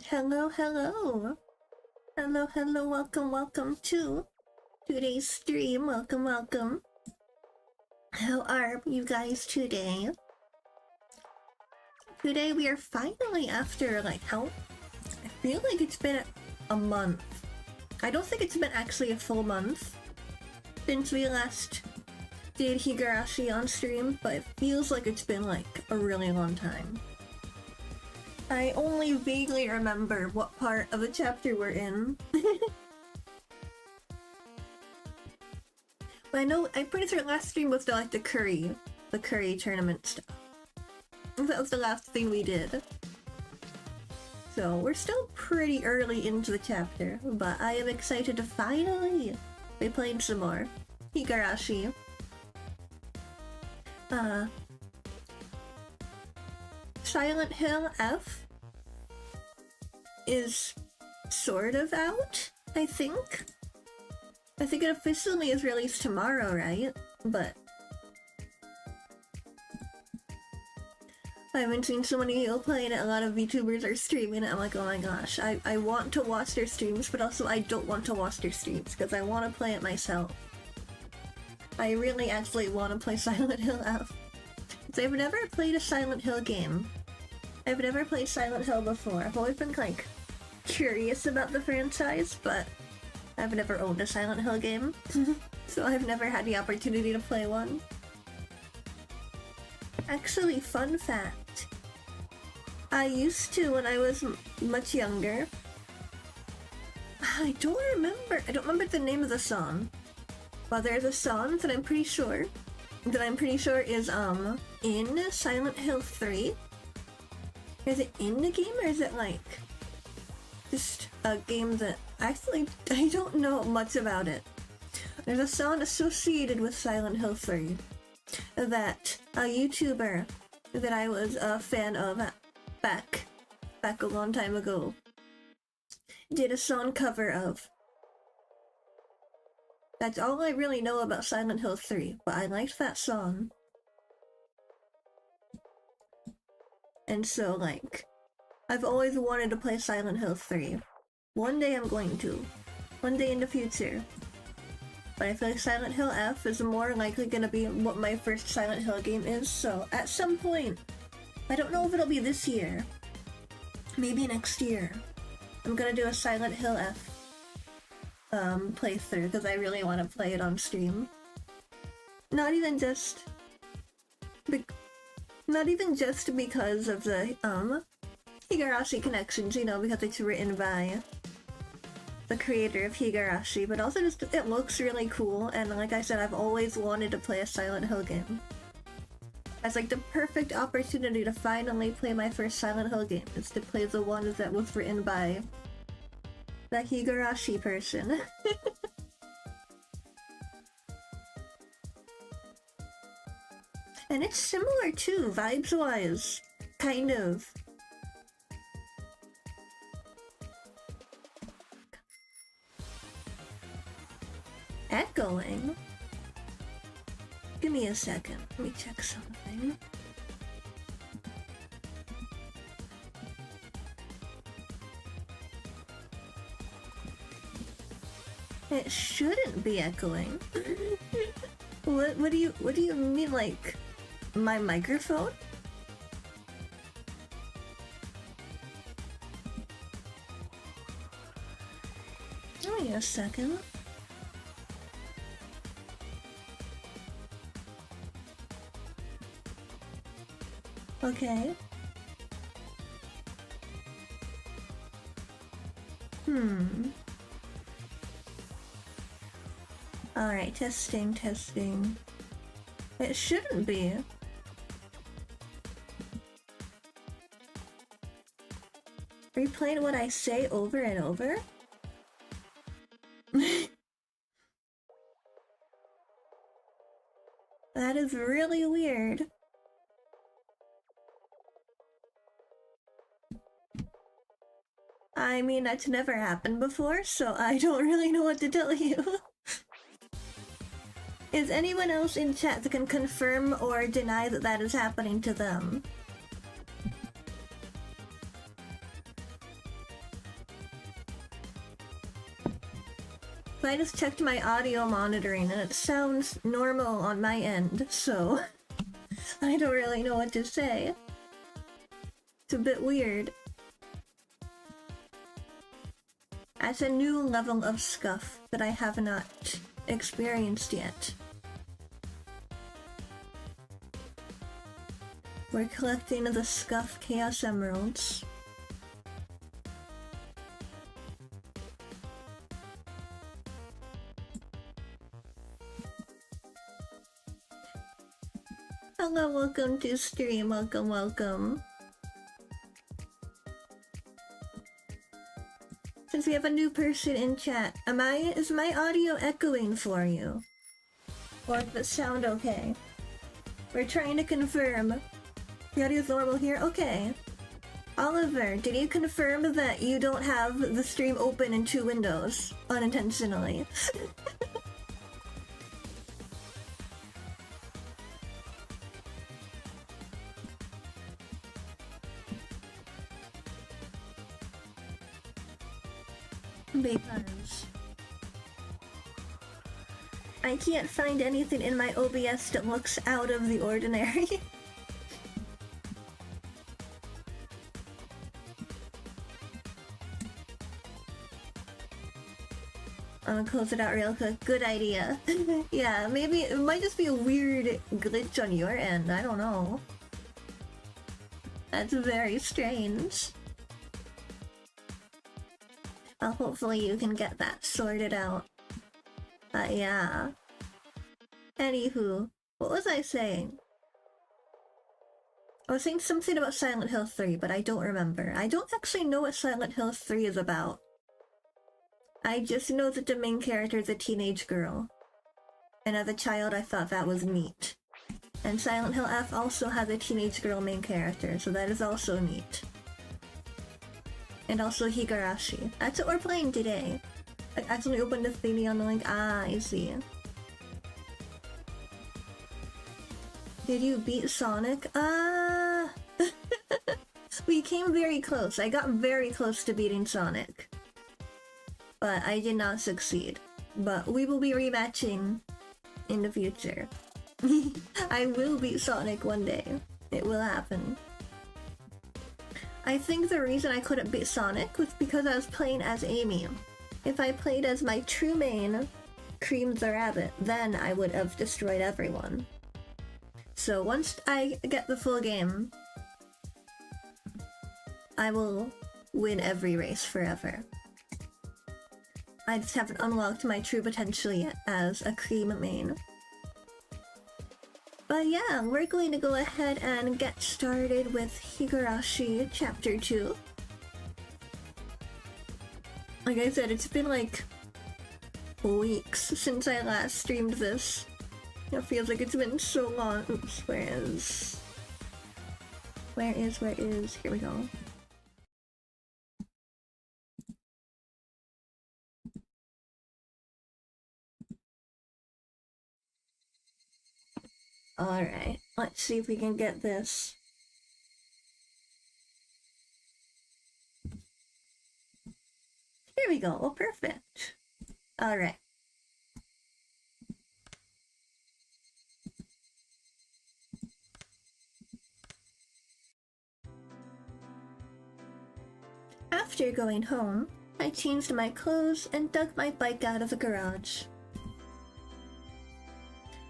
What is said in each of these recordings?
Hello, hello. Hello, hello, welcome to today's stream. Welcome. How are you guys today? Today we are finally after, I feel like it's been a month. I don't think it's been actually a full month since we last did higurashi on stream, but it feels like it's been a really long time. I only vaguely remember what part of the chapter we're in. I'm pretty sure last stream was the curry tournament stuff. That was the last thing we did. So we're still pretty early into the chapter, but I am excited to finally be playing some more higurashi. Silent Hill F is sort of out, I think. I think it officially is released tomorrow, right? But I haven't seen so many people playing it. A lot of VTubers are streaming it. I'm like, oh my gosh, I want to watch their streams, but also I don't want to watch their streams because I want to play it myself. I really actually want to play Silent Hill F. So I've never played a Silent Hill game. I've never played Silent Hill before. I've always been curious about the franchise, but I've never owned a Silent Hill game. So I've never had the opportunity to play one. Actually, fun fact. I used to when I was much younger. I don't remember the name of the song. But there's a song that I'm pretty sure is in Silent Hill 3. Is it in the game or is it just a game that actually I don't know much about it. There's a song associated with Silent Hill 3 that a YouTuber that I was a fan of back a long time ago did a song cover of. That's all I really know about Silent Hill 3, but I liked that song. And so, I've always wanted to play Silent Hill 3. One day I'm going to. One day in the future. But I feel like Silent Hill F is more likely gonna be what my first Silent Hill game is, so at some point, I don't know if it'll be this year. Maybe next year. I'm gonna do a Silent Hill F playthrough because I really want to play it on stream. Not even just because of the higurashi connections, because it's written by the creator of higurashi, but also just it looks really cool, and like I said, I've always wanted to play a Silent Hill game. That's the perfect opportunity to finally play my first Silent Hill game, is to play the one that was written by the higurashi person. And it's similar too, vibes-wise. Kind of. Echoing? Give me a second. Let me check something. It shouldn't be echoing. What do you mean, my microphone? Give me a second. Okay. Alright, testing. It shouldn't be. Replaying what I say over and over? That is really weird. I mean, that's never happened before, so I don't really know what to tell you. Is anyone else in chat that can confirm or deny that that is happening to them? But I just checked my audio monitoring and it sounds normal on my end, so I don't really know what to say. It's a bit weird. That's a new level of scuff that I have not experienced yet. We're collecting the Scuff Chaos Emeralds. Hello, welcome to stream, welcome. Since we have a new person in chat, is my audio echoing for you? Or does it sound okay? We're trying to confirm. The audio's normal here? Okay. Oliver, did you confirm that you don't have the stream open in 2 windows unintentionally? Because I can't find anything in my OBS that looks out of the ordinary. I'm gonna close it out real quick. Good idea. Yeah, maybe it might just be a weird glitch on your end. I don't know. That's very strange. Well, hopefully you can get that sorted out. Yeah. Anywho, what was I saying? I was saying something about Silent Hill 3, but I don't remember. I don't actually know what Silent Hill 3 is about. I just know that the main character is a teenage girl. And as a child, I thought that was neat. And Silent Hill F also has a teenage girl main character, so that is also neat. And also higurashi. That's what we're playing today. I accidentally opened the thingy on the link. Ah, I see. Did you beat Sonic? We came very close. I got very close to beating Sonic. But I did not succeed. But we will be rematching in the future. I will beat Sonic one day. It will happen. I think the reason I couldn't beat Sonic was because I was playing as Amy. If I played as my true main, Cream the Rabbit, then I would have destroyed everyone. So once I get the full game, I will win every race forever. I just haven't unlocked my true potential yet as a Cream main. But yeah, we're going to go ahead and get started with Higurashi Chapter 2. Like I said, it's been like weeks since I last streamed this. It feels like it's been so long. Oops, where is... Here we go. Alright, let's see if we can get this. Here we go. Oh, perfect. Alright. After going home, I changed my clothes and dug my bike out of the garage.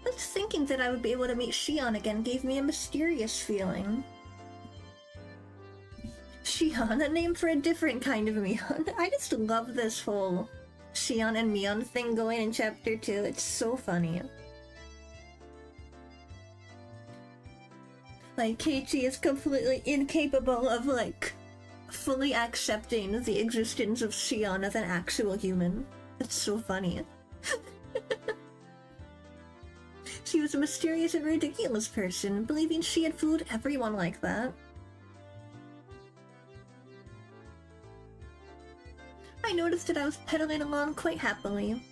Just thinking that I would be able to meet Shion again gave me a mysterious feeling. Shion, a name for a different kind of Mion. I just love this whole Shion and Mion thing going in Chapter 2. It's so funny. Like, Keiichi is completely incapable of, like, fully accepting the existence of Shion as an actual human. It's so funny. She was a mysterious and ridiculous person, believing she had fooled everyone like that. I noticed that I was pedaling along quite happily.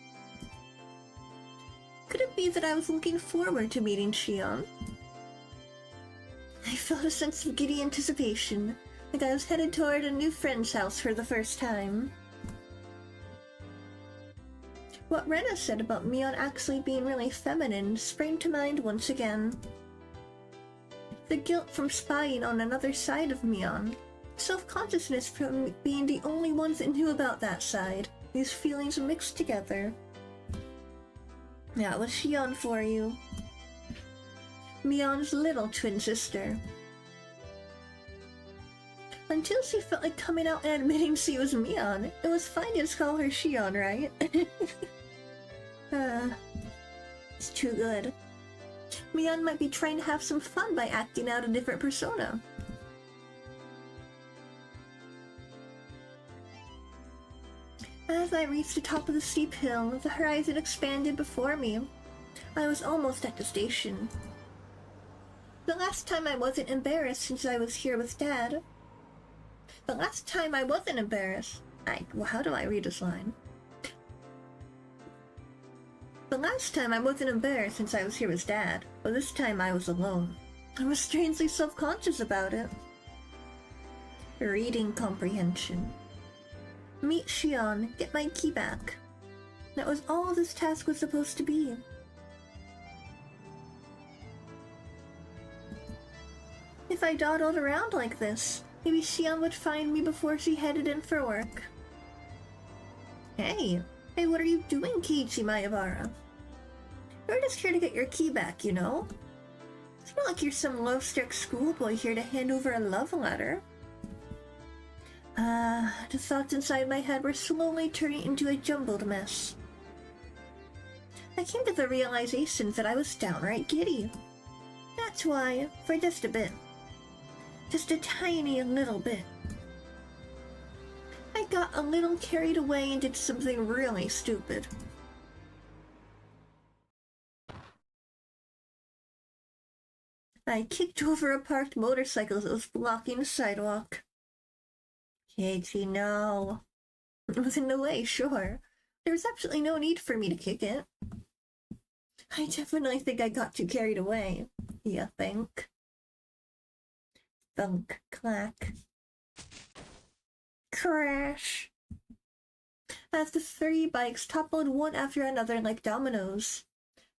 Could it be that I was looking forward to meeting Shion? I felt a sense of giddy anticipation, like I was headed toward a new friend's house for the first time. What Rena said about Mion actually being really feminine sprang to mind once again. The guilt from spying on another side of Mion. Self-consciousness from being the only ones that knew about that side. These feelings mixed together. That was Shion for you. Mion's little twin sister. Until she felt like coming out and admitting she was Mion, it was fine to just call her Shion, right? It's too good. Mion might be trying to have some fun by acting out a different persona. As I reached the top of the steep hill, the horizon expanded before me. I was almost at the station. The last time I wasn't embarrassed since I was here with Dad. The last time I wasn't embarrassed. How do I read this line? The last time I wasn't embarrassed since I was here with Dad, but this time I was alone. I was strangely self-conscious about it. Reading comprehension. Meet Shion, get my key back. That was all this task was supposed to be. If I dawdled around like this, maybe Shion would find me before she headed in for work. Hey, what are you doing, Keiichi Maebara? You're just here to get your key back, you know? It's not like you're some love-struck schoolboy here to hand over a love letter. The thoughts inside my head were slowly turning into a jumbled mess. I came to the realization that I was downright giddy. That's why, for just a bit. Just a tiny little bit. I got a little carried away and did something really stupid. I kicked over a parked motorcycle that was blocking the sidewalk. Keiichi, no. It was in the way, sure. There was absolutely no need for me to kick it. I definitely think I got too carried away. You think? Thunk, clack. Crash! As the 3 bikes toppled one after another like dominoes,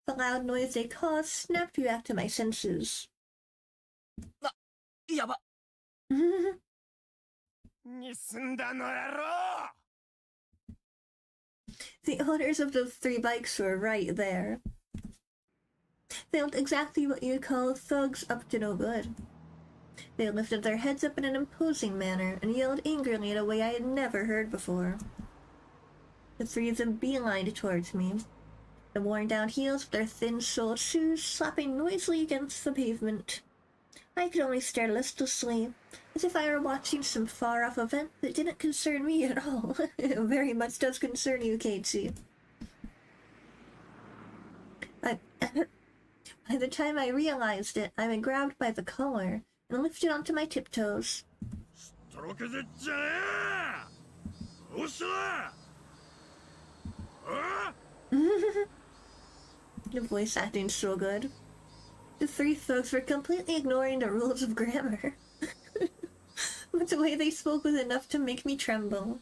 the loud noise they caused snapped me back to my senses. Yaba! The owners of those 3 bikes were right there. They looked exactly what you'd call thugs up to no good. They lifted their heads up in an imposing manner and yelled angrily in a way I had never heard before. The 3 of them beelined towards me, the worn-down heels of their thin-soled shoes slapping noisily against the pavement. I could only stare listlessly, as if I were watching some far-off event that didn't concern me at all. It very much does concern you, Keiichi. By the time I realized it, I had been grabbed by the collar and lifted onto my tiptoes. The voice acting's so good. The 3 thugs were completely ignoring the rules of grammar. But the way they spoke was enough to make me tremble.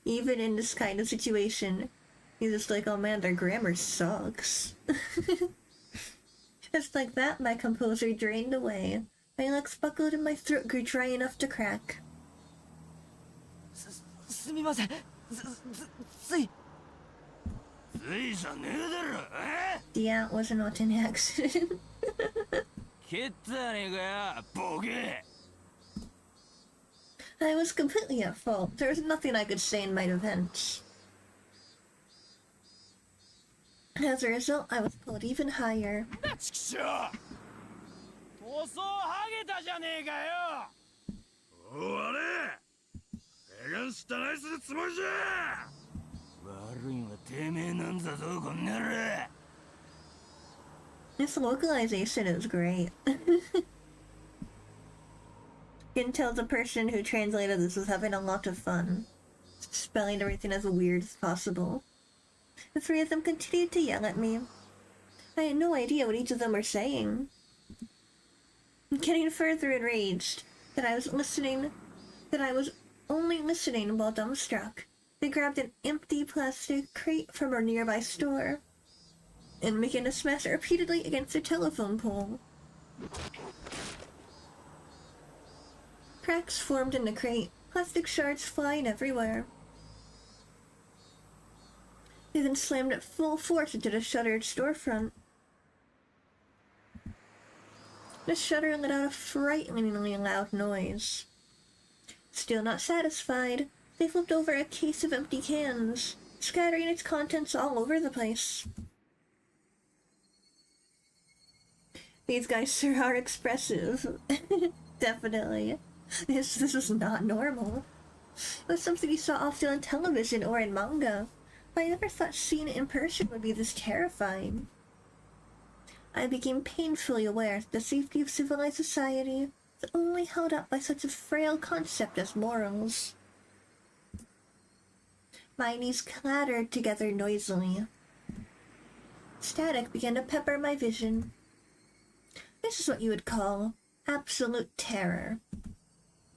Even in this kind of situation, you're just like, oh man, their grammar sucks. Just like that, my composure drained away. My legs buckled and my throat grew dry enough to crack. Yeah, it was not an accident. I was completely at fault. There was nothing I could say in my defense. As a result, I was pulled even higher. This localization is great. You can tell the person who translated this was having a lot of fun, spelling everything as weird as possible. The 3 of them continued to yell at me. I had no idea what each of them were saying. Getting further enraged, that I was only listening while dumbstruck, they grabbed an empty plastic crate from a nearby store and began to smash it repeatedly against a telephone pole. Cracks formed in the crate, plastic shards flying everywhere. They then slammed it full force into the shuttered storefront. The shutter let out a frighteningly loud noise. Still not satisfied, they flipped over a case of empty cans, scattering its contents all over the place. These guys sure are expressive. Definitely. This was not normal. It was something you saw often on television or in manga, but I never thought seeing it in person would be this terrifying. I became painfully aware that the safety of civilized society is only held up by such a frail concept as morals. My knees clattered together noisily. Static began to pepper my vision. This is what you would call absolute terror.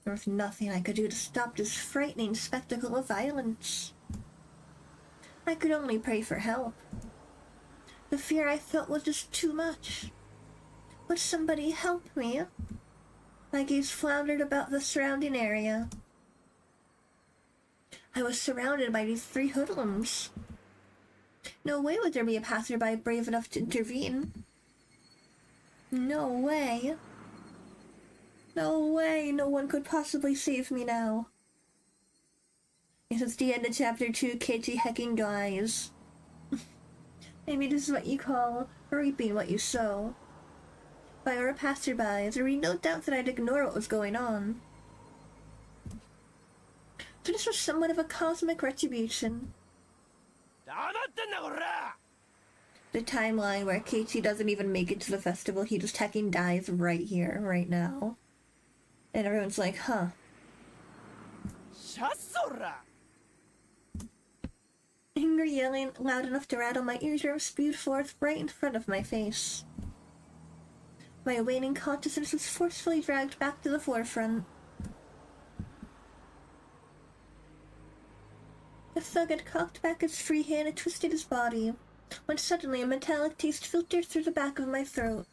There was nothing I could do to stop this frightening spectacle of violence. I could only pray for help. The fear I felt was just too much. Would somebody help me? My gaze floundered about the surrounding area. I was surrounded by these three hoodlums. No way would there be a passerby brave enough to intervene. No way. No way no one could possibly save me now. Yes, it's the end of chapter 2, Keiichi hecking dies. Maybe this is what you call reaping what you sow. If I were a passerby, there would be no doubt that I'd ignore what was going on. So this was somewhat of a cosmic retribution. The timeline where Keiichi doesn't even make it to the festival, he just hecking dies right here, right now. And everyone's like, huh. Angry yelling, loud enough to rattle my eardrums, spewed forth right in front of my face. My waning consciousness was forcefully dragged back to the forefront. The thug had cocked back his free hand and twisted his body, when suddenly a metallic taste filtered through the back of my throat.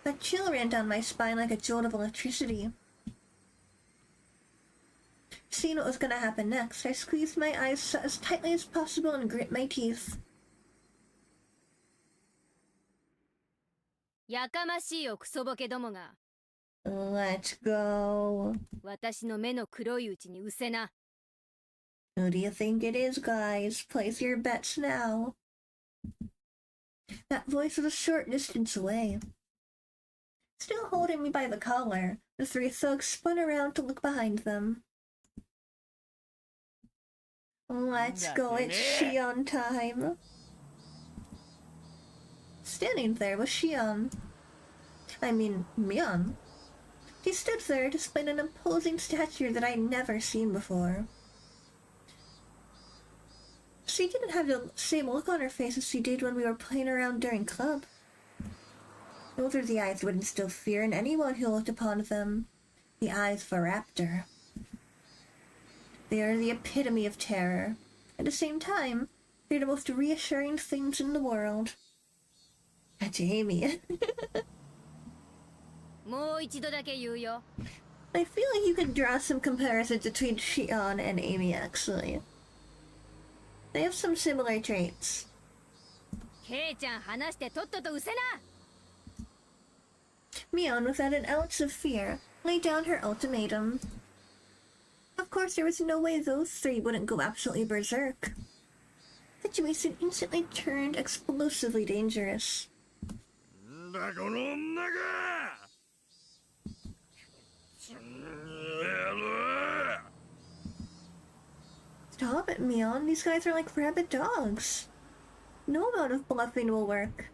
A chill ran down my spine like a jolt of electricity. Seeing what was going to happen next, I squeezed my eyes shut as tightly as possible and grit my teeth. Let's go. Who do you think it is, guys? Place your bets now. That voice was a short distance away. Still holding me by the collar, the three thugs spun around to look behind them. Let's go, it's Shion time. Standing there was Shion. I mean, Mion. She stood there displaying an imposing stature that I'd never seen before. She didn't have the same look on her face as she did when we were playing around during club. Those are the eyes that would instill fear in anyone who looked upon them. The eyes of a raptor. They are the epitome of terror. At the same time, they're the most reassuring things in the world. Jamie. I feel like you could draw some comparisons between Shion and Amy, actually. They have some similar traits. Mion, without an ounce of fear, laid down her ultimatum. Of course, there was no way those three wouldn't go absolutely berserk. The situation instantly turned explosively dangerous. Stop it, Mion. These guys are like rabid dogs. No amount of bluffing will work.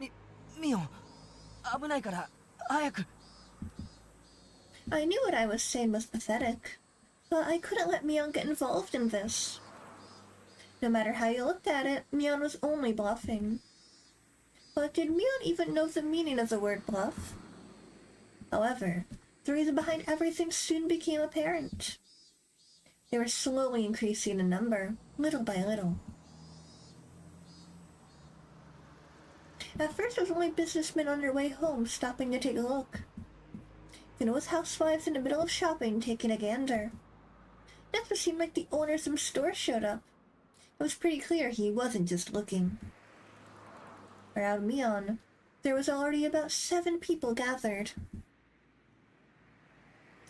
Mion, 危ないから早く. I knew what I was saying was pathetic, but I couldn't let Mion get involved in this. No matter how you looked at it, Mion was only bluffing. But did Mion even know the meaning of the word bluff? However, the reason behind everything soon became apparent. They were slowly increasing in number, little by little. At first, it was only businessmen on their way home stopping to take a look. Then it was housewives in the middle of shopping taking a gander. That's what seemed like the owner of some store showed up. It was pretty clear he wasn't just looking. Around Mion, there was already about 7 people gathered.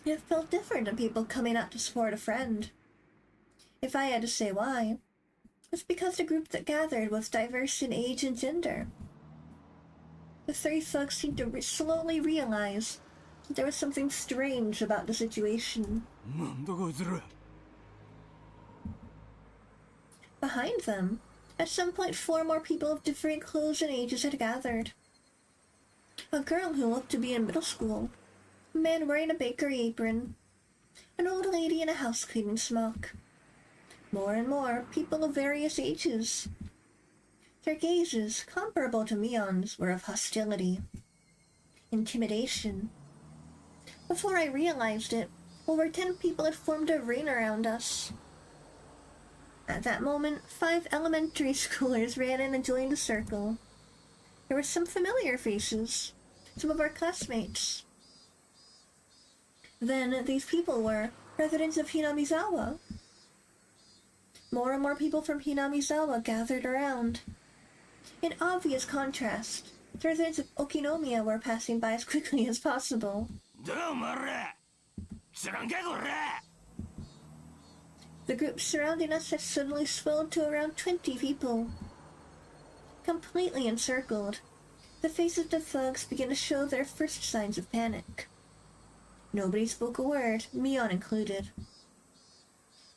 It felt different than people coming out to support a friend. If I had to say why, it's because the group that gathered was diverse in age and gender. The 3 thugs seemed to slowly realize that there was something strange about the situation. Behind them, at some point 4 more people of different clothes and ages had gathered. A girl who looked to be in middle school, a man wearing a bakery apron, an old lady in a house cleaning smock. More and more people of various ages. Their gazes, comparable to Mion's, were of hostility, intimidation. Before I realized it, over 10 people had formed a ring around us. At that moment, 5 elementary schoolers ran in and joined the circle. There were some familiar faces, some of our classmates. Then these people were residents of Hinamizawa. More and more people from Hinamizawa gathered around. In obvious contrast, the residents of Okinomiya were passing by as quickly as possible. The group surrounding us had suddenly swelled to around 20 people. Completely encircled, the faces of the thugs began to show their first signs of panic. Nobody spoke a word, Mion included.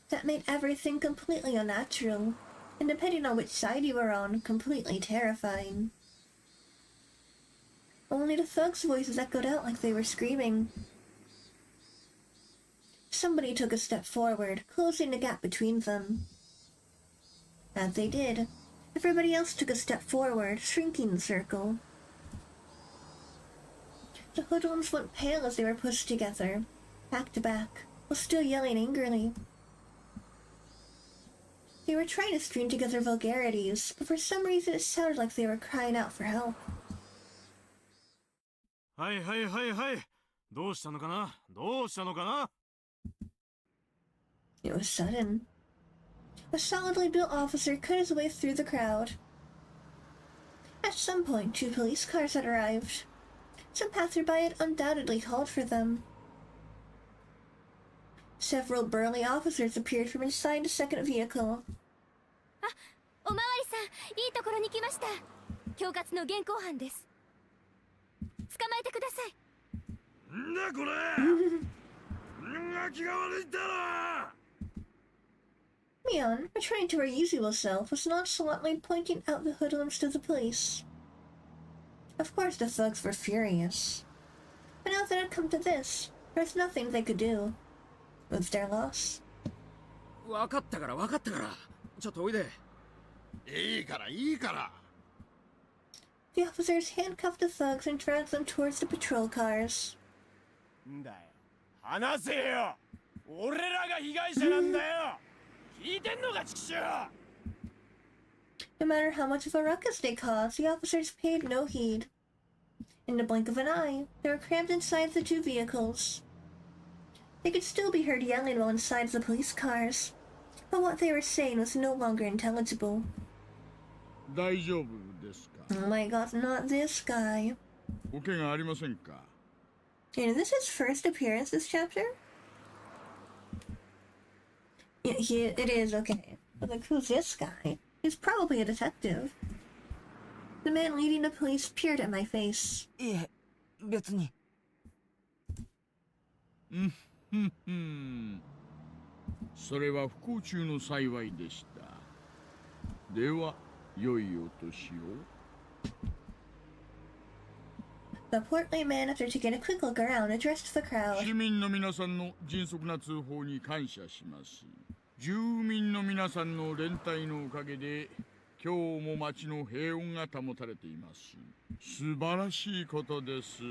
That made everything completely unnatural, and depending on which side you were on, completely terrifying. Only the thugs' voices echoed out like they were screaming. Somebody took a step forward, closing the gap between them. As they did, everybody else took a step forward, shrinking the circle. The hoodlums went pale as they were pushed together, back to back, while still yelling angrily. They were trying to string together vulgarities, but for some reason it sounded like they were crying out for help. It was sudden. A solidly built officer cut his way through the crowd. At some point, 2 police cars had arrived. Some passerby had undoubtedly called for them. Several burly officers appeared from inside the second vehicle. Mion, returning to her usual self, was nonchalantly pointing out the hoodlums to the police. Of course the thugs were furious. But now that it had come to this, there was nothing they could do. It was their loss. The officers handcuffed the thugs and dragged them towards the patrol cars. No matter how much of a ruckus they caused, the officers paid no heed. In the blink of an eye, they were crammed inside the 2 vehicles. They could still be heard yelling while inside the police cars, but what they were saying was no longer intelligible. Oh my god, not this guy. And is this his first appearance this chapter? Yeah, it is, okay. I was like, who's this guy? He's probably a detective. The man leading the police peered at my face. The portly man, after taking a quick look around, addressed the crowd. 市民の皆さんの迅速な通報に感謝します。住民の皆さんの連帯のおかげで今日も町の平穏が保たれています。素晴らしいことです。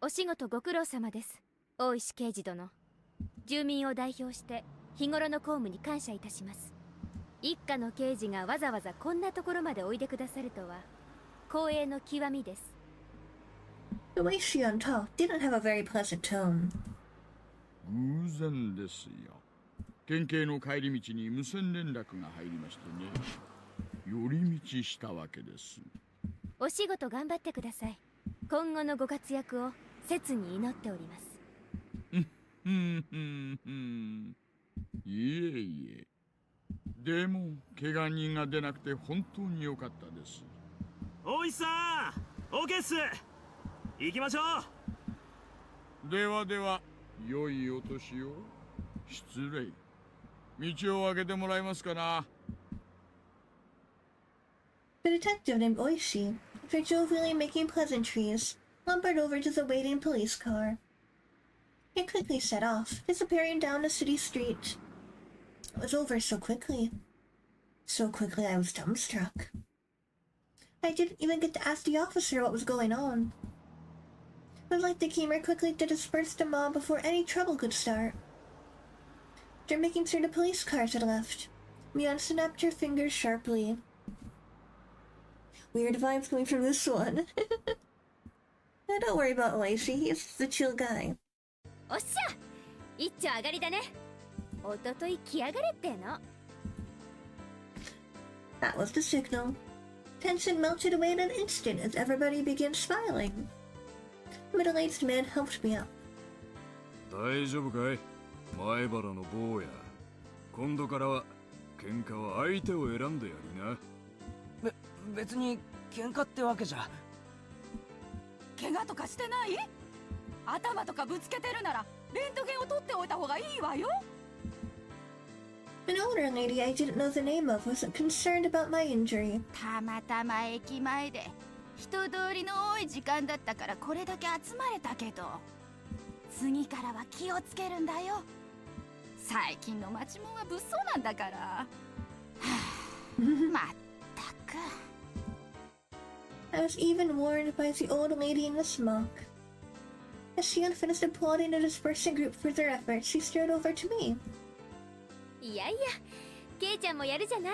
お仕事ご苦労様です。大石刑事殿、住民を代表して日頃の公務に感謝いたします。一家の刑事がわざわざこんなところまでおいでくださるとは光栄の極みです。 The way Shion talked didn't have a very pleasant tone. 偶然ですよ。県警の帰り道に無線連絡が入りましてね。寄り道したわけです。お仕事頑張ってください。今後のご活躍を切に祈っております。いえいえ。でも怪我人が出なくて本当に良かったです。大石さん、オーケーっす。行きましょう。ではでは、良いお年を。失礼。道を開けてもらえますかな。The detective named Oishi, after jovially making pleasantries, lumbered over to the waiting police car. It quickly set off, disappearing down a city street. It was over so quickly. So quickly I was dumbstruck. I didn't even get to ask the officer what was going on. It was like they came here quickly to disperse the mob before any trouble could start. After making sure the police cars had left, Mion snapped her fingers sharply. Weird vibes coming from this one. Don't worry about Oishi, he's the chill guy. おっしゃ、一丁上がりだね。おととい来やがれっての。That was the signal. Tension melted away in an instant as everybody began smiling. The middle-aged man helped me up. 大丈夫かい、前原の坊や。今度からは喧嘩は相手を選んでやりな。別に喧嘩ってわけじゃ。怪我とかしてない？頭とかぶつけてるならレントゲンを取っておいた方がいいわよ。An older lady I didn't know the name of was concerned about my injury. たまたま駅前で人通りの多い時間だったからこれだけ集まれたけど、次からは気をつけるんだよ。最近の町もんは物騒なんだから。はあ、まったく。I was even warned by the old lady in the smock. As she finished applauding the dispersing group for their efforts, she strode over to me. いやいや、ケイちゃんもやるじゃない。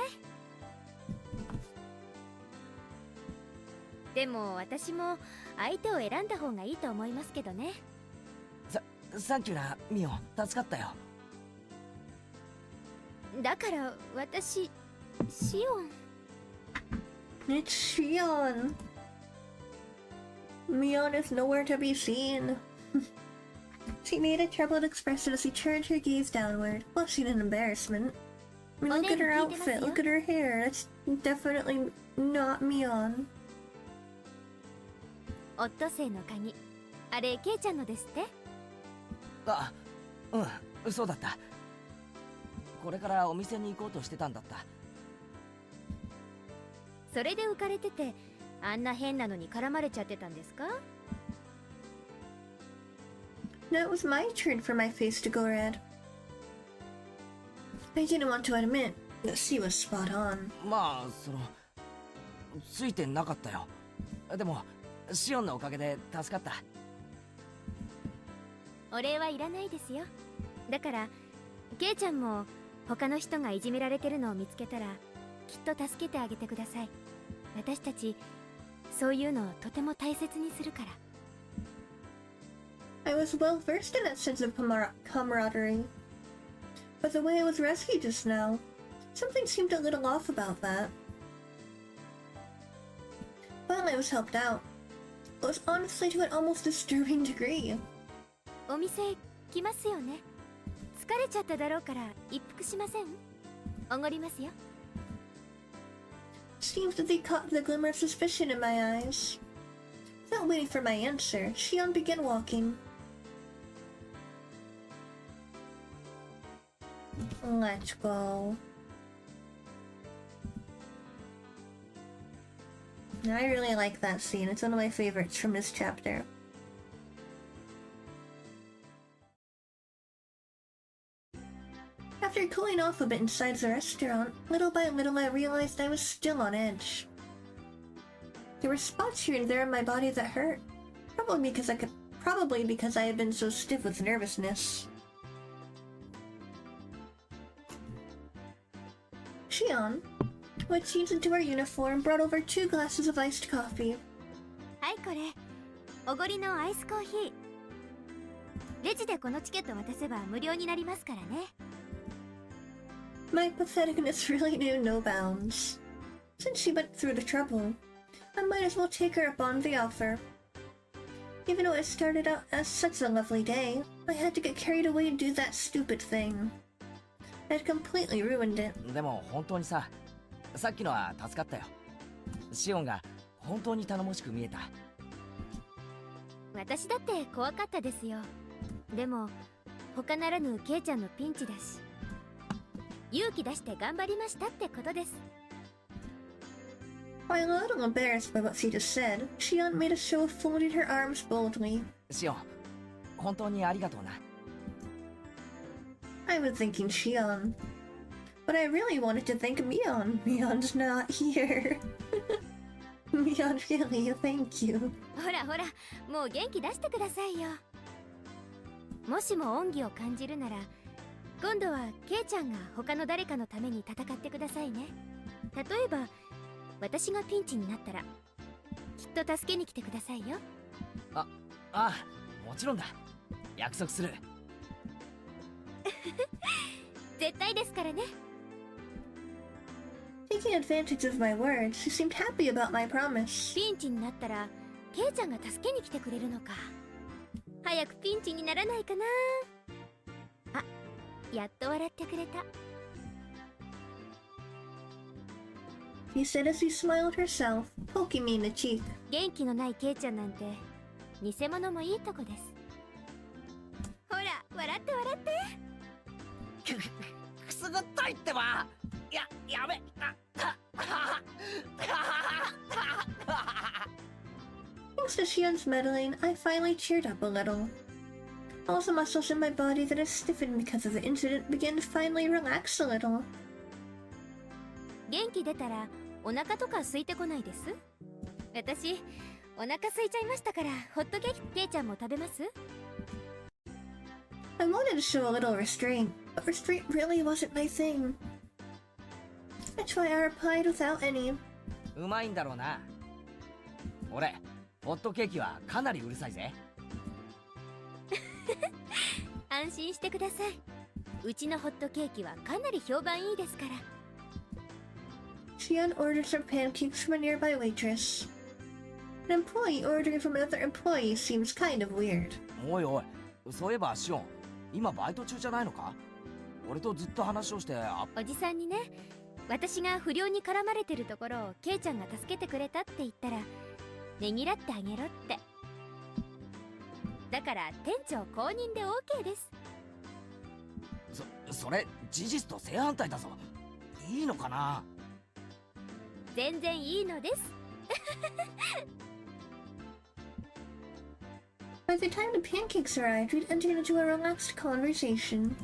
でも私も相手を選んだ方がいいと思いますけどね。サンキューな、ミオン。助かったよ。だから私、シオン。It's Shion. Mion is nowhere to be seen. She made a troubled expression as she turned her gaze downward, blushing in embarrassment. I mean, look at her outfit, look at her hair. That's definitely not Mion. オットセイの鍵、あれケイちゃんのですって？あ、うん、そうだった。これからお店に行こうとしてたんだった。それで浮かれてて、あんな変なのに絡まれちゃってたんですか？ Now it was my turn for my face to go red. I didn't want to admit that she was spot on. まあ、ついてなかったよ。でも、シオンのおかげで助かった。お礼はいらないですよ。だから、ケイちゃんも他の人がいじめられてるのを見つけたら、きっと助けてあげてください。私たち、そういうのをとても大切にするから。I was well versed in that sense of camaraderie. But the way I was rescued just now, something seemed a little off about that. While I was helped out, it was honestly to an almost disturbing degree. お店来ますよね。疲れちゃっただろうから一服しません？おごりますよ。Seems that they caught the glimmer of suspicion in my eyes. Without waiting for my answer, Shion began walking. Let's go. I really like that scene. It's one of my favorites from this chapter. After cooling off a bit inside the restaurant, little by little I realized I was still on edge. There were spots here and there in my body that hurt, probably probably because I had been so stiff with nervousness. Shion, who had changed into her uniform, brought over 2 glasses of iced coffee. はいこれおごりのアイスコーヒー。レジでこのチケット渡せば無料になりますからね。My patheticness really knew no bounds. Since she went through the trouble, I might as well take her up on the offer. Even though it started out as such a lovely day, I had to get carried away and do that stupid thing. I had completely ruined it. でも本当にさ、さっきのは助かったよ。シオンが本当に頼もしく見えた。私だって怖かったですよ。でも他ならぬケイちゃんのピンチだし、勇気出して頑張りましたってことです。While a little embarrassed by what she just said, Shion made a show of folding her arms boldly. シオン、本当にありがとうな。I was thanking Shion, but I really wanted to thank Mion. Mion's not here. Mion, really, thank you. ほらほら、もう元気出してくださいよ。もしも恩義を感じるなら、今度はケイちゃんが他の誰かのために戦ってくださいね。例えば私がピンチになったらきっと助けに来てくださいよ。ああ、もちろんだ。約束する。絶対ですからね。Taking advantage of my words, she seemed happy about my promise. ピンチになったらケイちゃんが助けに来てくれるのか。早くピンチにならないかな。あ、やっと笑ってくれた。She said as she smiled herself, poking me in the cheek. 元気のないケイちゃんなんて偽物もいいとこです。ほら笑って笑って。くすぐったいってば。やめ。Thanks to Shion's meddling, I finally cheered up a little. All the muscles in my body that had stiffened because of the incident began to finally relax a little. 元気出たらお腹とか空いてこないです？私お腹空いちゃいましたから、ホットケーキケイちゃんも食べます？ I wanted to show a little restraint, but restraint really wasn't my thing. That's why I replied without any. うまいんだろうな。俺、ホットケーキはかなりうるさいぜ。安心してください。うちのホットケーキはかなり評判いいですから。Shion ordered some pancakes from a nearby waitress. An employee ordering from another employee seems kind of weird. おいおい、そういえばシオン、今バイト中じゃないのか？俺とずっと話をして。おじさんにね、私が不良に絡まれてるところをケイちゃんが助けてくれたって言ったら、ねぎらってあげろって。だから店長公認で OK です。それ事実と正反対だぞ。いいのかな？全然いいのです。By the time the pancakes arrived, we'd entered into a relaxed conversation.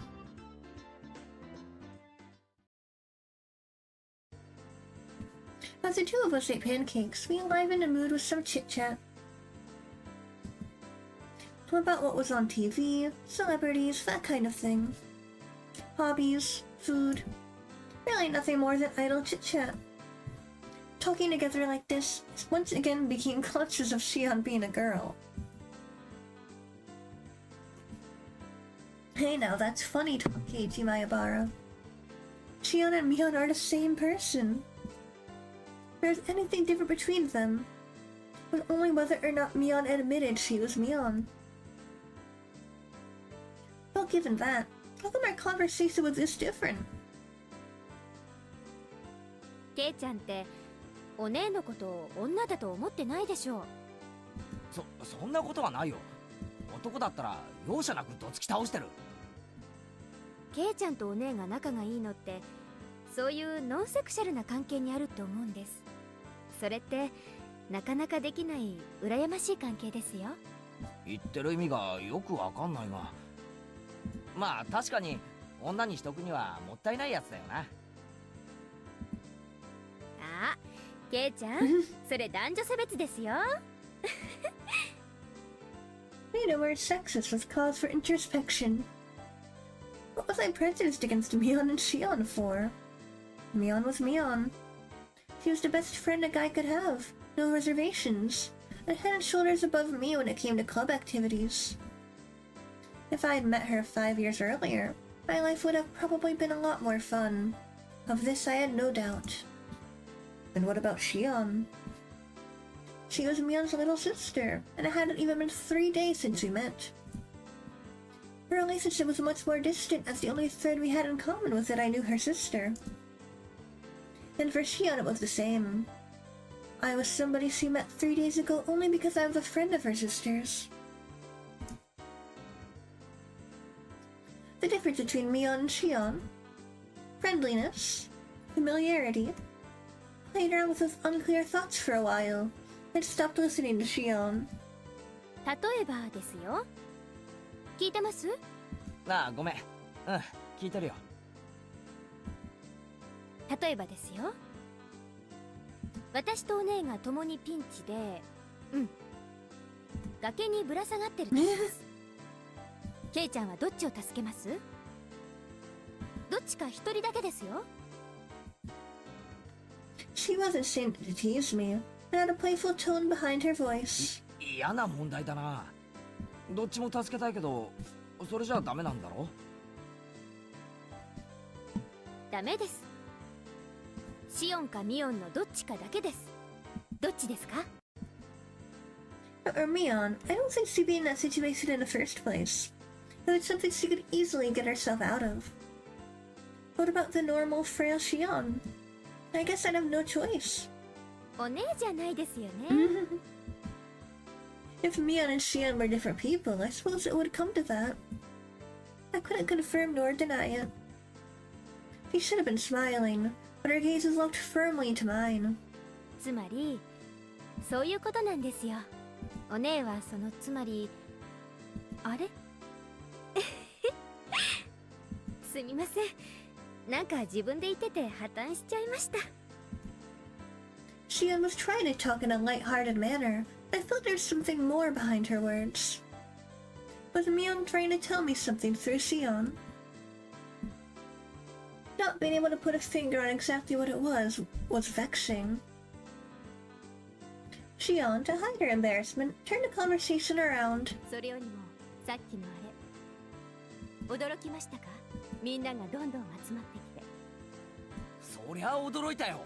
As the two of us ate pancakes, we enlivened the mood with some chit-chat. About what was on TV, celebrities, that kind of thing. Hobbies, food. Really nothing more than idle chit-chat. Talking together like this once again became conscious of Shion being a girl. Hey now, that's funny talk, Keiichi Mayabara. Shion and Mion are the same person. If there's anything different between them, it was only whether or not Mion admitted she was Mion. Well, given that, how come our conversation was this different? ケイちゃんってお姉のことを女だと思ってないでしょう。そんなことはないよ。男だったら容赦なくどつき倒してる。ケイちゃんとお姉が仲がいいのってそういうノンセクシャルな関係にあると思うんです。それってなかなかできない羨ましい関係ですよ。言ってる意味がよくわかんないが、まあ確かに女にしとくにはもったいないやつだよな。あ、ケイちゃんそれ男女差別ですよ。We creative or sexist with cause for introspection. What was I prejudiced against Mion and Shion for? Mion was Mion. She was the best friend a guy could have. No reservations. And head and shoulders above me when it came to club activities. If I had met her 5 years earlier, my life would have probably been a lot more fun. Of this I had no doubt. And what about Shion? She was Mion's little sister, and it hadn't even been 3 days since we met. Her relationship was much more distant, as the only thread we had in common was that I knew her sister. And for Shion it was the same. I was somebody she met 3 days ago only because I was a friend of her sister's. The difference between Mion and Shion: friendliness, familiarity. Played around with those unclear thoughts for a while, and stopped listening to Shion. 例えばですよ。聞いてます？ああ、ごめん。聞いてるよ。例えばですよ。私とお姉が共にピンチで、崖にぶら下がってるとします。ケイちゃんはどっちを助けます？どっちか一人だけですよ。She wasn't saying it to tease me, and had a playful tone behind her voice. 嫌な問題だな。どっちも助けたいけど、それじゃダメなんだろ？ダメです。シオンかミオンのどっちかだけです。どっちですか？ Or Mion, I don't think she'd be in that situation in the first place. It was something she could easily get herself out of. What about the normal, frail Shion? I guess I'd have no choice. お姉じゃないですよね。If Mion and Shion were different people, I suppose it would come to that. I couldn't confirm nor deny it. She should have been smiling, but her gaze was locked firmly into mine. つまり、そういうことなんですよ。お姉はそのつまり、あれ？すみません。なんか自分で言ってて破綻しちゃいました。Shion was trying to talk in a light-hearted manner. I felt there was something more behind her words. Was Mion trying to tell me something through Shion? Not being able to put a finger on exactly what it was vexing. Shion, to hide her embarrassment, turned the conversation around. それよりもさっきのあれ、驚きましたか？みんながどんどん集まってきて。そりゃ驚いたよ。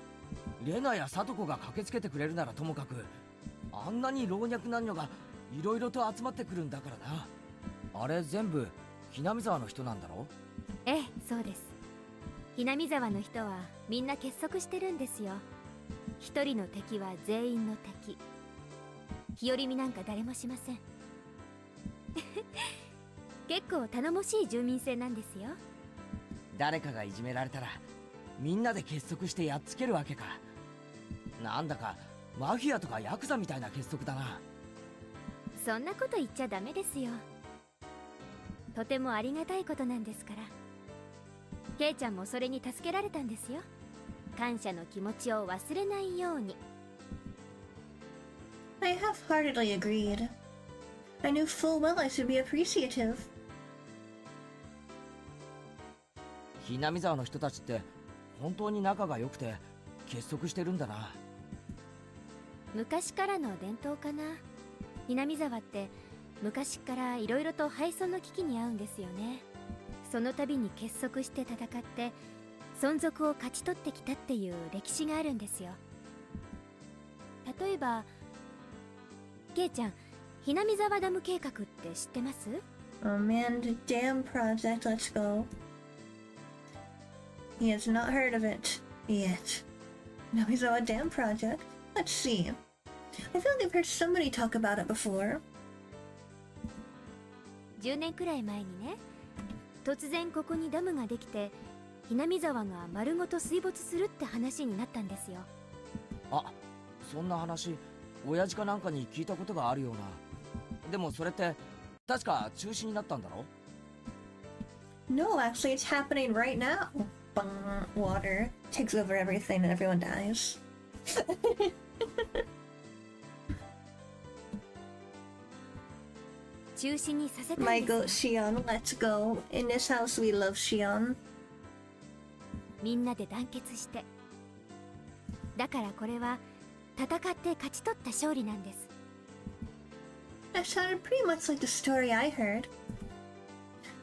レナやサトコが駆けつけてくれるならともかく、あんなに老若男女がいろいろと集まってくるんだからな。あれ全部ひなみ沢の人なんだろ？ええ、そうです。ひなみ沢の人はみんな結束してるんですよ。一人の敵は全員の敵。日和見なんか誰もしません。結構頼もしい住民性なんですよ。誰かがいじめられたらみんなで結束してやっつけるわけか。なんだかマフィアとかヤクザみたいな結束だな。そんなこと言っちゃダメですよ。とてもありがたいことなんですから。ケイちゃんもそれに助けられたんですよ。感謝の気持ちを忘れないように。I half-heartedly agreed. I knew full well I should be appreciative. ひなみ沢の人たちって本当に仲が良くて結束してるんだな。昔からの伝統かな。ひなみ沢って昔からいろいろと敗損の危機に遭うんですよね。その度に結束して戦って存続を勝ち取ってきたっていう歴史があるんですよ。例えばケイちゃん、ひなみ沢ダム計画って知ってます？ Oh man, the dam project, let's go. He has not heard of it yet. Namizawa Dam Project? Let's see. I feel like I've heard somebody talk about it before. 10年くらい前にね、突然ここにダムができてひなみ沢が丸ごと水没するって話になったんですよ。あ、そんな話親父かなんかに聞いたことがあるような。でもそれって確か中止になったんだろ？ No, actually it's happening right now. Bang, water takes over everything and everyone dies. 中止にさせたん My ですよ。 goat Shion, let's go. In this house we love Shion. みんなで団結して。だからこれは戦って勝ち取った勝利なんです。 That sounded pretty much like the story I heard.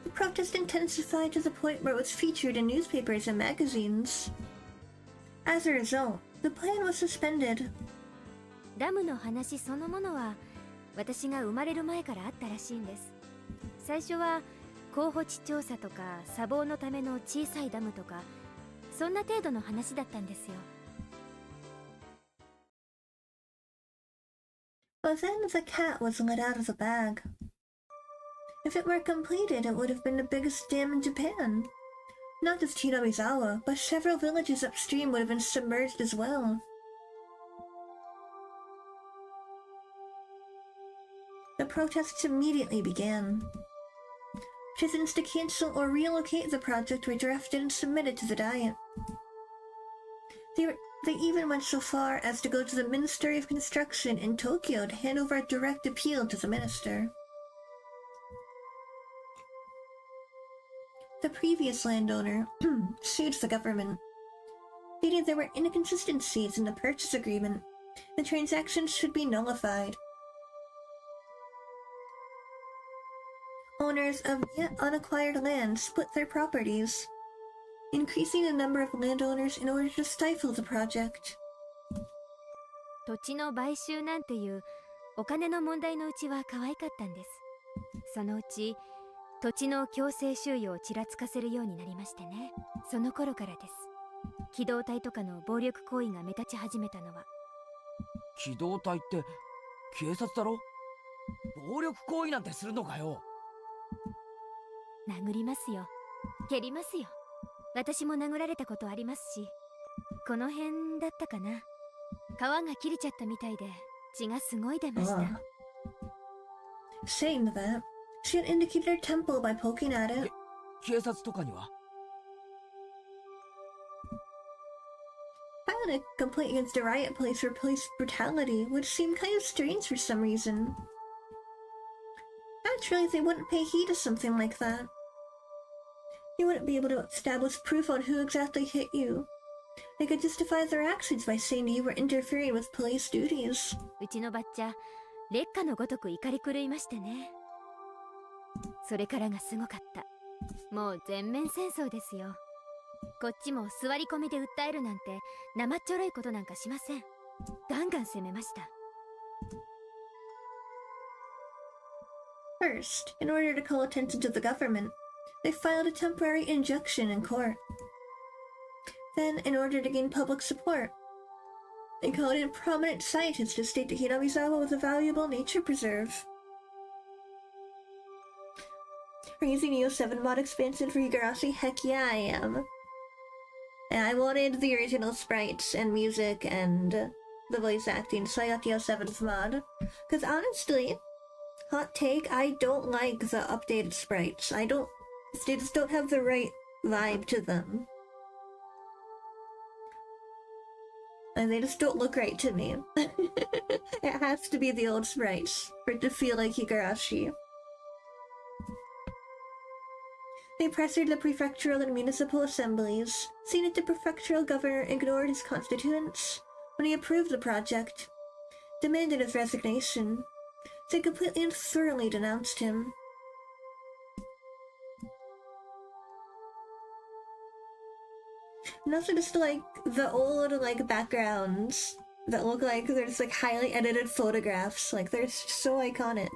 The protest intensified to the point where it was featured in newspapers and magazines. As a result, the plan was suspended. ダムの話そのものは私が生まれる前からあったらしいんです。最初は候補地調査とか砂防のための小さいダムとかそんな程度の話だったんですよ。 But then the cat was let out of the bag. If it were completed, it would have been the biggest dam in Japan. Not just Hinamizawa, but several villages upstream would have been submerged as well. The protests immediately began. Petitions to cancel or relocate the project were drafted and submitted to the Diet. They even went so far as to go to the Ministry of Construction in Tokyo to hand over a direct appeal to the minister. The previous landowner sued the government, stating there were inconsistencies in the purchase agreement. The transactions should be nullified. Owners of yet unacquired land split their properties, increasing the number of landowners in order to stifle the project. 土地の買収なんていうお金の問題のうちは可愛かったんです。そのうち土地の強制収用をちらつかせるようになりましてね。その頃からです。機動隊とかの暴力行為が目立ち始めたのは。機動隊って警察だろ？暴力行為なんてするのかよ。殴りますよ。蹴りますよ。私も殴られたことありますし、この辺だったかな。皮が切れちゃったみたいで血がすごい出ました。Saying that, she had indicated her temple by poking at it. 警察とかには？ Filing a complaint against a riot police for police brutality would seem kind of strange for some reason. Naturally, they wouldn't pay heed to something like that. They wouldn't be able to establish proof on who exactly hit you. They could justify their actions by saying you were interfering with police duties. うちのばっちゃ、烈火のごとく怒り狂いましてね。それからがすごかった。もう全面戦争ですよ。こっちも座り込みで訴えるなんて生っちょろいことなんかしません。ガンガン攻めました。First, in order to call attention to the government, they filed a temporary injunction in court. Then, in order to gain public support, they called in prominent scientists to state that Hinamizawa was a valuable nature preserve. Are you using Neo 7 mod expansion for higurashi? Heck yeah, I am. And I wanted the original sprites and music and the voice acting, so I got Neo 7's mod. Because honestly, hot take, I don't like the updated sprites. They just don't have the right vibe to them. And they just don't look right to me. It has to be the old sprites for it to feel like higurashi. They pressured the prefectural and municipal assemblies, seeing that the prefectural governor ignored his constituents when he approved the project, demanded his resignation. They completely and thoroughly denounced him. And also just like the old backgrounds that look like they're just highly edited photographs, they're so iconic.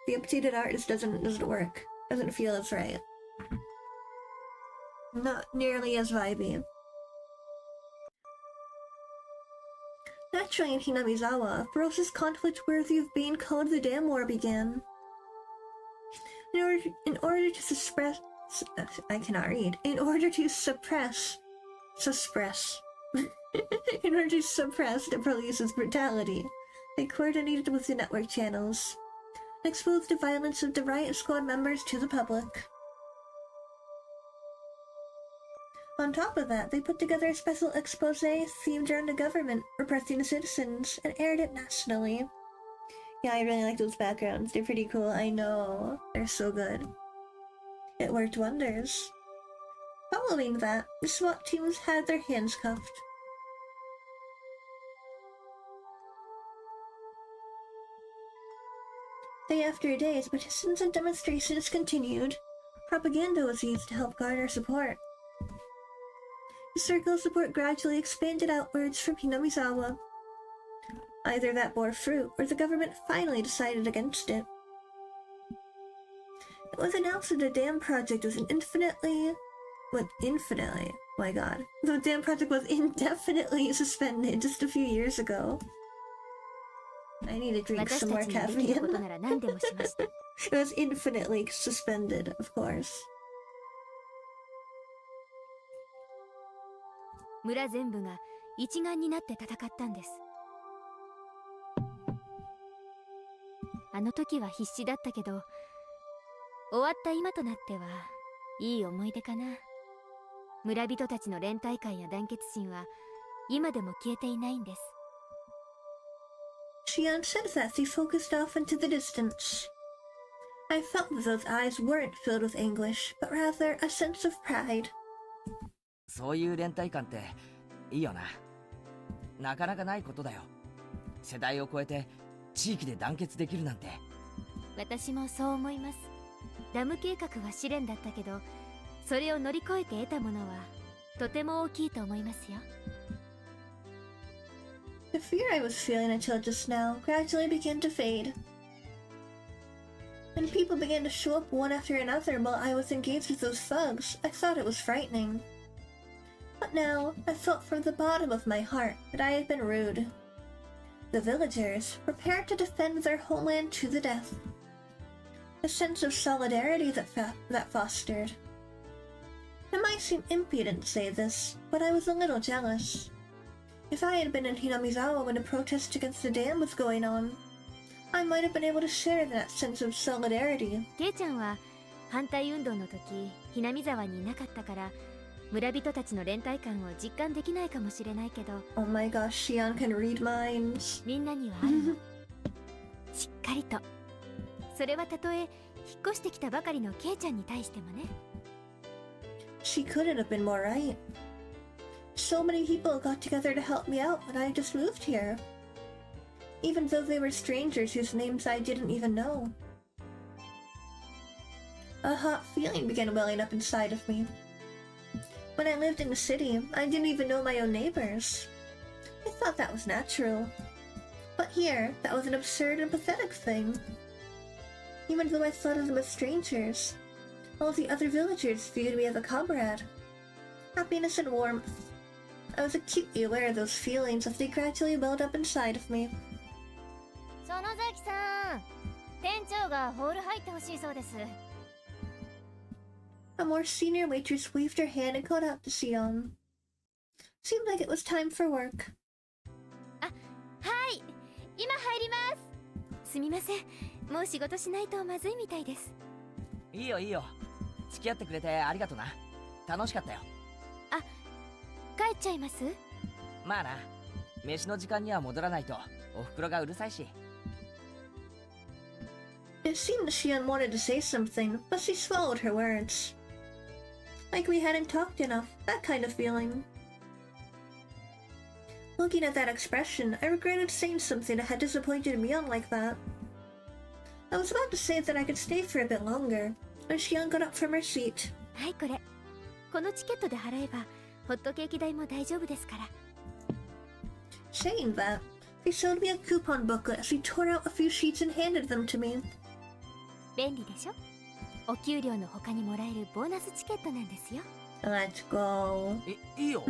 The updated art just doesn't work. Doesn't feel as right. Not nearly as vibey. Naturally, in Hinamizawa, a ferocious conflict worthy of being called the Dam War began. In order to suppress in order to suppress the police's brutality, they coordinated with the network channels and exposed the violence of the riot squad members to the public. On top of that, they put together a special expose themed around the government repressing the citizens and aired it nationally. Yeah, I really like those backgrounds. They're pretty cool. I know. They're so good. It worked wonders. Following that, the SWAT teams had their hands cuffed. Day after day, as petitions and demonstrations continued, propaganda was used to help garner support. The circle of support gradually expanded outwards from Hinamizawa. Either that bore fruit, or the government finally decided against it. It was announced that the dam project was indefinitely, the dam project was indefinitely suspended just a few years ago. I need to drink some more caffeine. It was infinitely suspended, of course. 村全部が一丸になって戦ったんです。あの時は必死だったけど、終わった今となってはいい思い出かな。村人たちの連帯感や団結心は今でも消えていないんです。Shion said that as he focused off into the distance. I felt that those eyes weren't filled with anguish, but rather a sense of pride. そういう連帯感っていいよな。なかなかないことだよ。世代を超えて地域で団結できるなんて。私もそう思います。ダム計画は試練だったけど、それを乗り越えて得たものはとても大きいと思いますよ。The fear I was feeling until just now gradually began to fade. When people began to show up one after another while I was engaged with those thugs, I thought it was frightening. But now, I felt from the bottom of my heart that I had been rude. The villagers, prepared to defend their homeland to the death. The sense of solidarity that fostered. It might seem impudent to say this, but I was a little jealous. If I had been in Hinamizawa when a protest against the dam was going on, I might have been able to share that sense of solidarity. ケイちゃんは反対運動の時、南沢にいなかったから、村人たちの連帯感を実感できないかもしれないけど。Oh my gosh, Shion can read minds. みんなにはあるの。しっかりと。それはたとえ引っ越してきたばかりのケイちゃんに対してもね。She couldn't have been more right. So many people got together to help me out when I just moved here. Even though they were strangers whose names I didn't even know. A hot feeling began welling up inside of me. When I lived in the city, I didn't even know my own neighbors. I thought that was natural. But here, that was an absurd and pathetic thing. Even though I thought of them as strangers, all the other villagers viewed me as a comrade. Happiness and warmth. I was acutely aware of those feelings as they gradually welled up inside of me. 園崎さん、店長がホール入ってほしいそうです。A more senior waitress waved her hand and called out to Shion. Seemed like it was time for work. あ、はい、今入ります。すみません、もう仕事しないとまずいみたいです。いいよいいよ。付き合ってくれてありがとな。楽しかったよ。あ、帰っちゃいます？まあな。飯の時間には戻らないとお袋がうるさいし。It seemed that Shion wanted to say something, but she swallowed her words. Like we hadn't talked enough, that kind of feeling. Looking at that expression, I regretted saying something that had disappointed Mion like that. I was about to say that I could stay for a bit longer, when Shion got up from her seat. はい、これ。このチケットで払えば、ホットケーキ代も大丈夫ですから。Saying that, they showed me a coupon booklet as she tore out a few sheets and handed them to me. 便利でしょ？お給料の他にもらえるボーナスチケットなんですよ。Let's go. いいよ。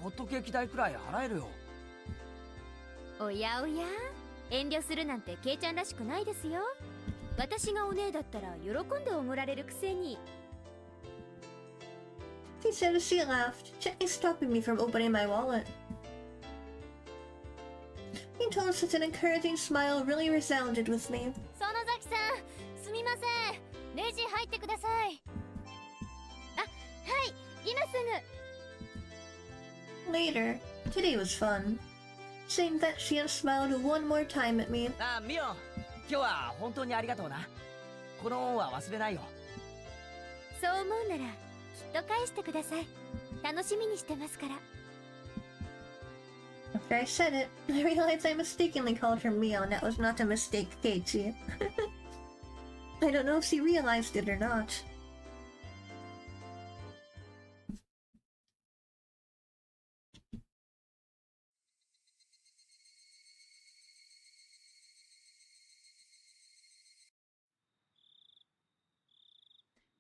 ホットケーキ代くらい払えるよ。おやおや、遠慮するなんてケイちゃんらしくないですよ。私がお姉だったら喜んでおごられるくせに。She said as she laughed, gently stopping me from opening my wallet. He told such an encouraging smile really resounded with me. 園崎さん、すみません。レジ入ってください。あ、はい、今すぐ。Later, today was fun. saying that Shion smiled one more time at me. あ、ミオン、今日は本当にありがとうな。この恩は忘れないよ。そう思うならきっと返してください。楽しみにしてますから。 After I said it, I realized I mistakenly called her Mion. That was not a mistake, Keiichi. I don't know if she realized it or not.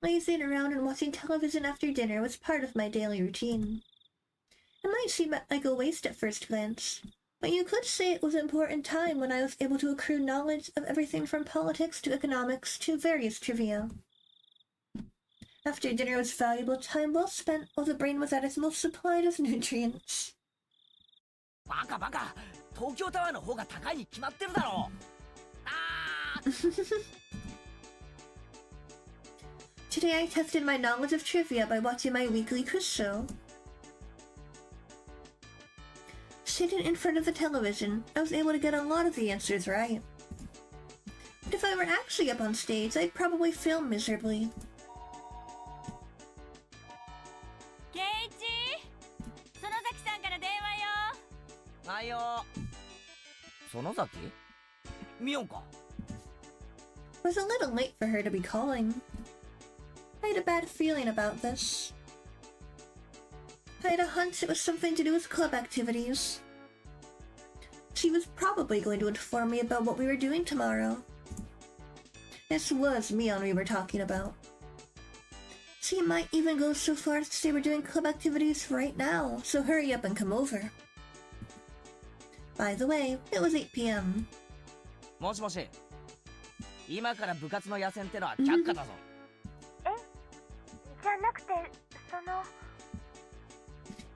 Lazing around and watching television after dinner was part of my daily routine. It might seem like a waste at first glance, but you could say it was an important time when I was able to accrue knowledge of everything from politics to economics to various trivia. After dinner was valuable time well spent while the brain was at its most supplied of nutrients. バカバカ、東京タワーの方が高いに決まってるだろう。あーToday I tested my knowledge of trivia by watching my weekly quiz show. Sitting in front of the television, I was able to get a lot of the answers right. But if I were actually up on stage, I'd probably fail miserably. ケイチ、園崎さんから電話よ。はいよ。園崎？ミオンか。It was a little late for her to be calling. I had a bad feeling about this. I had a hunch it was something to do with club activities. She was probably going to inform me about what we were doing tomorrow. This was Mion we were talking about. She might even go so far as to say we're doing club activities right now, so hurry up and come over. By the way, it was 8 p.m. もしもし。今から部活の野戦ってのは却下だぞ。じゃなくて、その。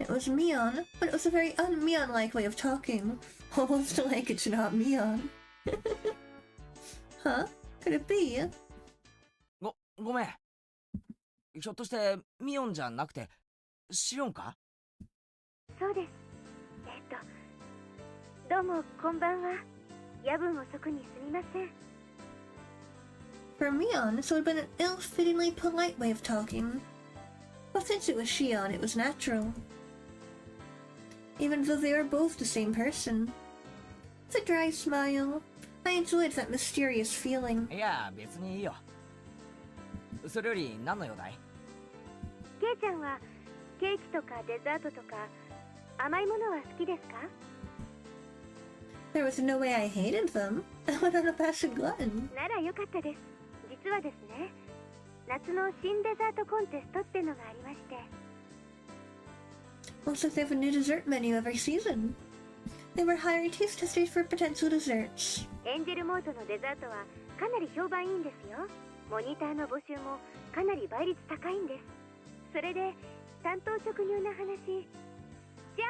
It was Mion, but it was a very un-Mion-like way of talking. Almost like it's not Mion. Huh? Could it be? ごめん。ひょっとしてミオンじゃなくてシオンか？そうです。どうもこんばんは。夜分遅くにすみません。 For Mion, this would have been an ill-fittingly polite way of talking. But since it was Shion, it was natural. Even though they were both the same person. With a dry smile, I enjoyed that mysterious feeling. いや、別にいいよ。それより何の用だい？ケイちゃんはケーキとかデザートとか甘いものは好きですか？ There was no way I hated them. I went on a passive glutton. ならよかったです。実はですね、夏の新デザートコンテストってのがありまして。Looks like they have a new dessert menu every season. They were hiring taste testers for potential desserts. エンジェルモートのデザートはかなり評判いいんですよ。モニターの募集もかなり倍率高いんです。それで担当直入な話。じゃ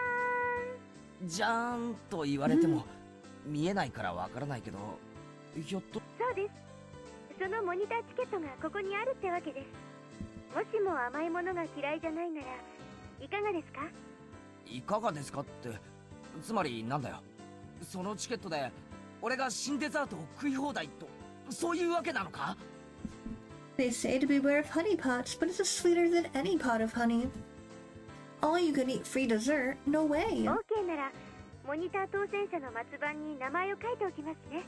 ーん。じゃーんと言われても、見えないからわからないけど、ひょっと。そうです。そのモニターチケットがここにあるってわけです。もしも甘いものが嫌いじゃないならいかがですか？いかがですかって、つまりなんだよ。そのチケットで俺が新デザートを食い放題と、そういうわけなのか？ They say to beware of honey pots, but it's sweeter than any pot of honey. All you can eat free dessert? No way. OK ならモニター当選者の末番に名前を書いておきますね。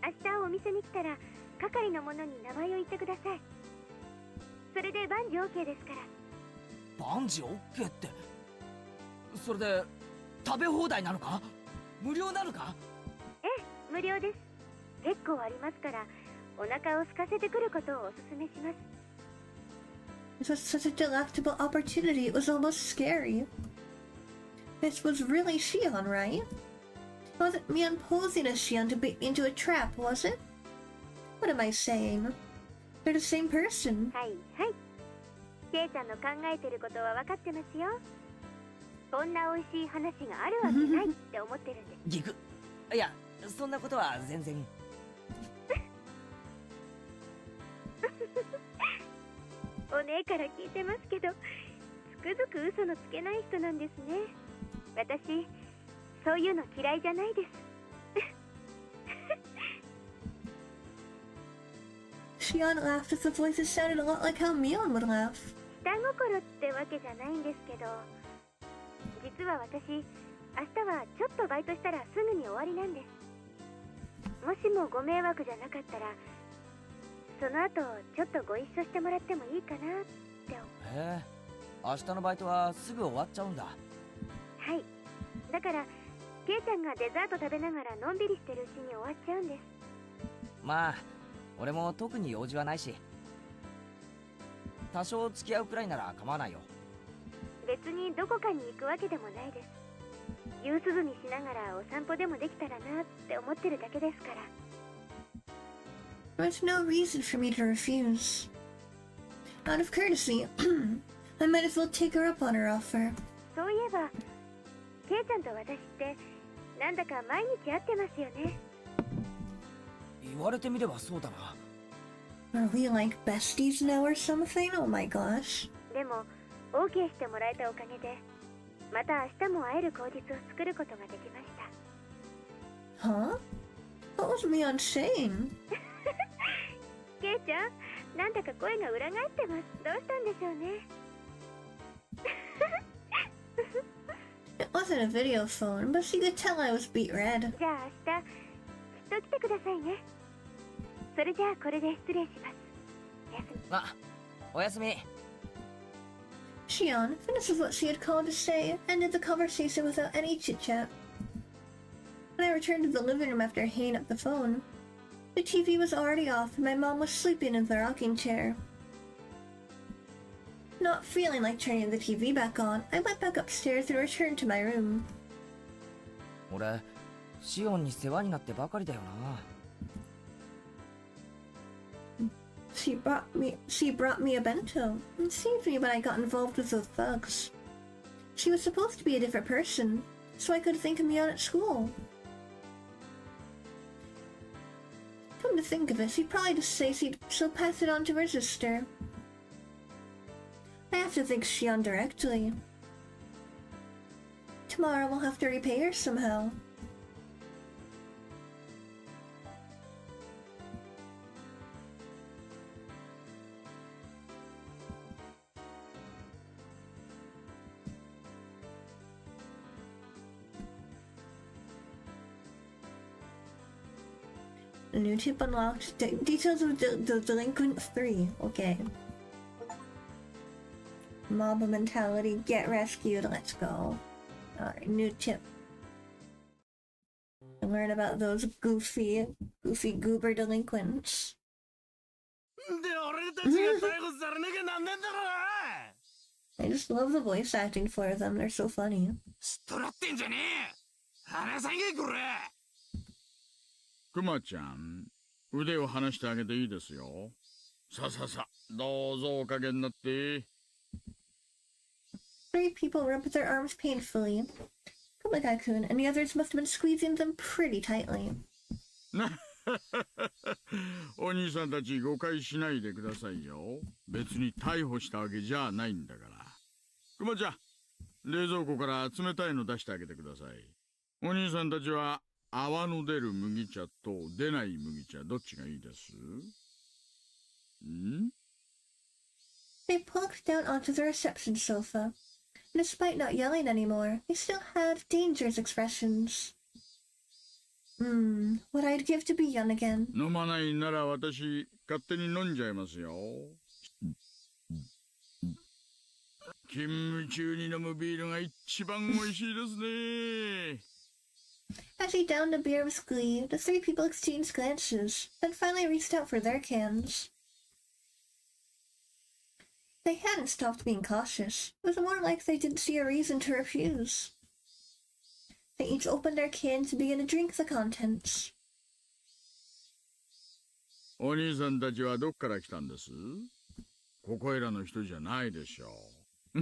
明日お店に来たら係の者に名前を言ってください。それで万事 OK ですから。万事 OK って、それで食べ放題なのか？無料なのか？ええ、無料です。結構ありますからお腹を空かせてくることをお勧めします。 This was such a delectable opportunity, it was almost scary. This was really Shion, right? It wasn't Mion posing as Shion to bait me into a trap, was it? What am I saying? They're the same person. はいはい。ケイちゃんの考えてることは分かってますよ。こんな美味しい話があるわけないって思ってるんです。ギク。いや、そんなことは全然。お姉から聞いてますけど、つくづく嘘のつけない人なんですね。私、そういうの嫌いじゃないです。Shion laughed with a voice that sounded a lot like how Mion would laugh. 下心ってわけじゃないんですけど、実は私、明日はちょっとバイトしたらすぐに終わりなんです。もしもご迷惑じゃなかったら、その後ちょっとご一緒してもらってもいいかなって。へえ、明日のバイトはすぐ終わっちゃうんだ。はい。だから、ケイちゃんがデザート食べながらのんびりしてるうちに終わっちゃうんです。まあ俺も特に用事はないし、多少付き合うくらいなら構わないよ。別にどこかに行くわけでもないです。夕涼みしながらお散歩でもできたらなって思ってるだけですから。There's no reason for me to refuse. Out of courtesy, I might as well take her up on her offer. そういえば、ケイちゃんと私ってなんだか毎日会ってますよね。言われてみればそうだな。Are we like besties now or something? Oh my gosh. でも OK してもらえたおかげで、また明日も会える口実を作ることができました。Huh? What was Mion saying? ケイちゃん、なんだか声が裏返ってます。どうしたんでしょうね。It wasn't a video phone, but she could tell I was beet red. じゃあ明日きっと来てくださいね。それじゃあこれで失礼します。おやすみ。あ、おやすみ。Shion, finished with what she had called to say, ended the conversation without any chit-chat. When I returned to the living room after hanging up the phone, the TV was already off and my mom was sleeping in the rocking chair. Not feeling like turning the TV back on, I went back upstairs and returned to my room. 俺シオンに世話になってばかりだよな。She brought me a bento and saved me when I got involved with those thugs. She was supposed to be a different person, so I could think of Mion at school. Come to think of it, she'd probably just say she'll pass it on to her sister. I have to thank Shion directly. Tomorrow we'll have to repay her somehow. A new tip unlocked. Details of the Delinquent 3. Okay. Mob mentality. Get rescued. Let's go. Alright, new tip. Learn about those goofy goober delinquents. で俺たちが逮捕されなきゃなんねえんだろうな。 I just love the voice acting for them. They're so funny. ストラってんじゃねえ。話さんけこれ。クマちゃん、腕を離してあげていいですよ。さささ、どうぞおかげになって。Three people rubbed their arms painfully. Kumagai-kun and the others must have been squeezing them pretty tightly. お兄さんたち誤解しないでくださいよ。別に逮捕したわけじゃないんだから。クマちゃん、冷蔵庫から冷たいの出してあげてください。お兄さんたちは泡の出る麦茶と出ない麦茶どっちがいいです？ん？ They plunked down onto the reception sofa, and despite not yelling anymore, they still had dangerous expressions. What I'd give to be young again. 飲まないなら私勝手に飲んじゃいますよ。勤務中に飲むビールが一番美味しいですね。As he downed a beer with glee, the three people exchanged glances, then finally reached out for their cans. They hadn't stopped being cautious. It was more like they didn't see a reason to refuse. They each opened their cans and began to drink the contents. お兄さんたちはどっから来たんです？ここいらの人じゃないでしょう。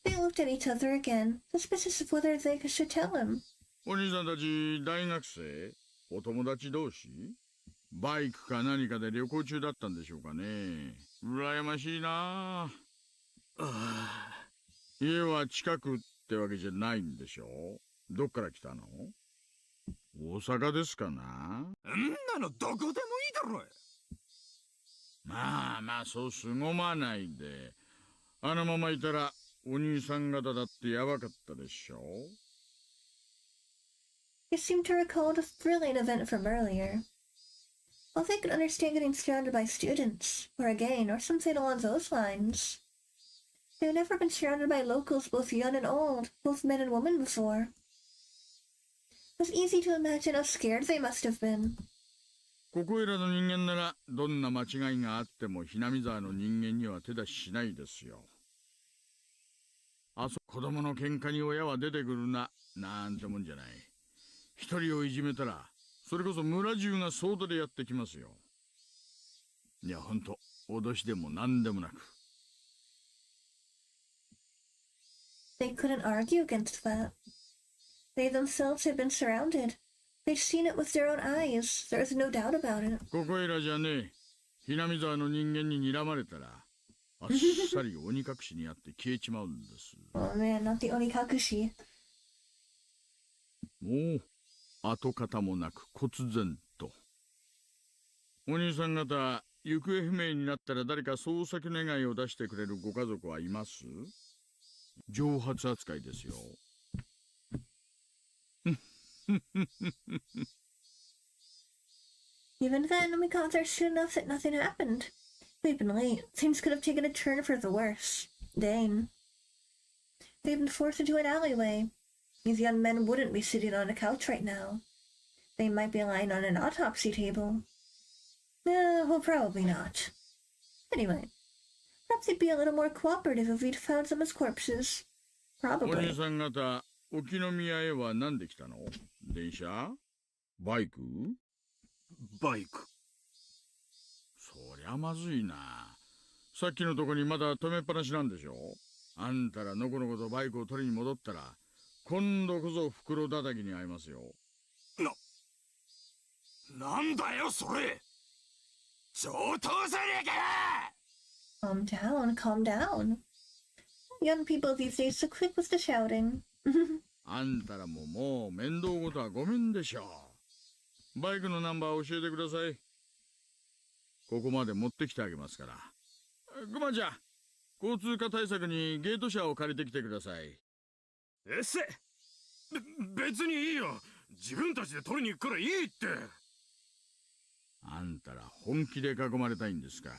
They looked at each other again, suspicious of whether they should tell him. お兄さんたち大学生？お友達同士？バイクか何かで旅行中だったんでしょうかね。羨ましいなあ。家は近くってわけじゃないんでしょ？どっから来たの？大阪ですかな？んなのどこでもいいだろ。まあまあ、そう凄まないで。あのままいたらお兄さん方だってやばかったでしょ？ He seemed to recall a thrilling event from earlier. Well, they could understand getting surrounded by students, or a gang, or something along those lines. They've never been surrounded by locals, both young and old, both men and women before. It was easy to imagine how scared they must have been. ここいらの人間ならどんな間違いがあってもひなみ沢の人間には手出ししないですよ。子供の喧嘩に親は出てくるな、なんてもんじゃない。一人をいじめたらそれこそ村中が総出でやってきますよ。いや、ほんと脅しでも何でもなく。They couldn't argue against that. They themselves had been surrounded. They'd seen it with their own eyes. There was no doubt about it. ここいらじゃねえ。ひなみ沢の人間に睨まれたらあっさり鬼隠しにあって消えちまうんです。Oh man, not the onikakushi. もう跡形もなく忽然と。お兄さん方、行方不明になったら誰か捜索願いを出してくれるご家族はいます？蒸発扱いですよ。Even then, we got there soon enough that nothing happened. We'd been late. Things could have taken a turn for the worse. Dang. They'd been forced into an alleyway. These young men wouldn't be sitting on a couch right now. They might be lying on an autopsy table. Well, probably not. Anyway, perhaps they'd be a little more cooperative if we'd found them as corpses. お Probably. 兄さん方、沖宮へは何で来たの？電車？バイク？バイク。そりゃまずいな。さっきのとこにまだ止めっぱなしなんでしょ？あんたらのこのことバイクを取りに戻ったら今度こそ袋叩きに遭いますよ。なんだよそれ。上等じゃねえか。 Calm down, calm down. Young people these days so quick with the shouting. あんたらももう面倒ごとはごめんでしょう。バイクのナンバー教えてください。ここまで持ってきてあげますから。クマちゃん、交通課対策にゲート車を借りてきてください。別にいいよ。自分たちで取りに行くからいいって。あんたら本気で囲まれたいんですか？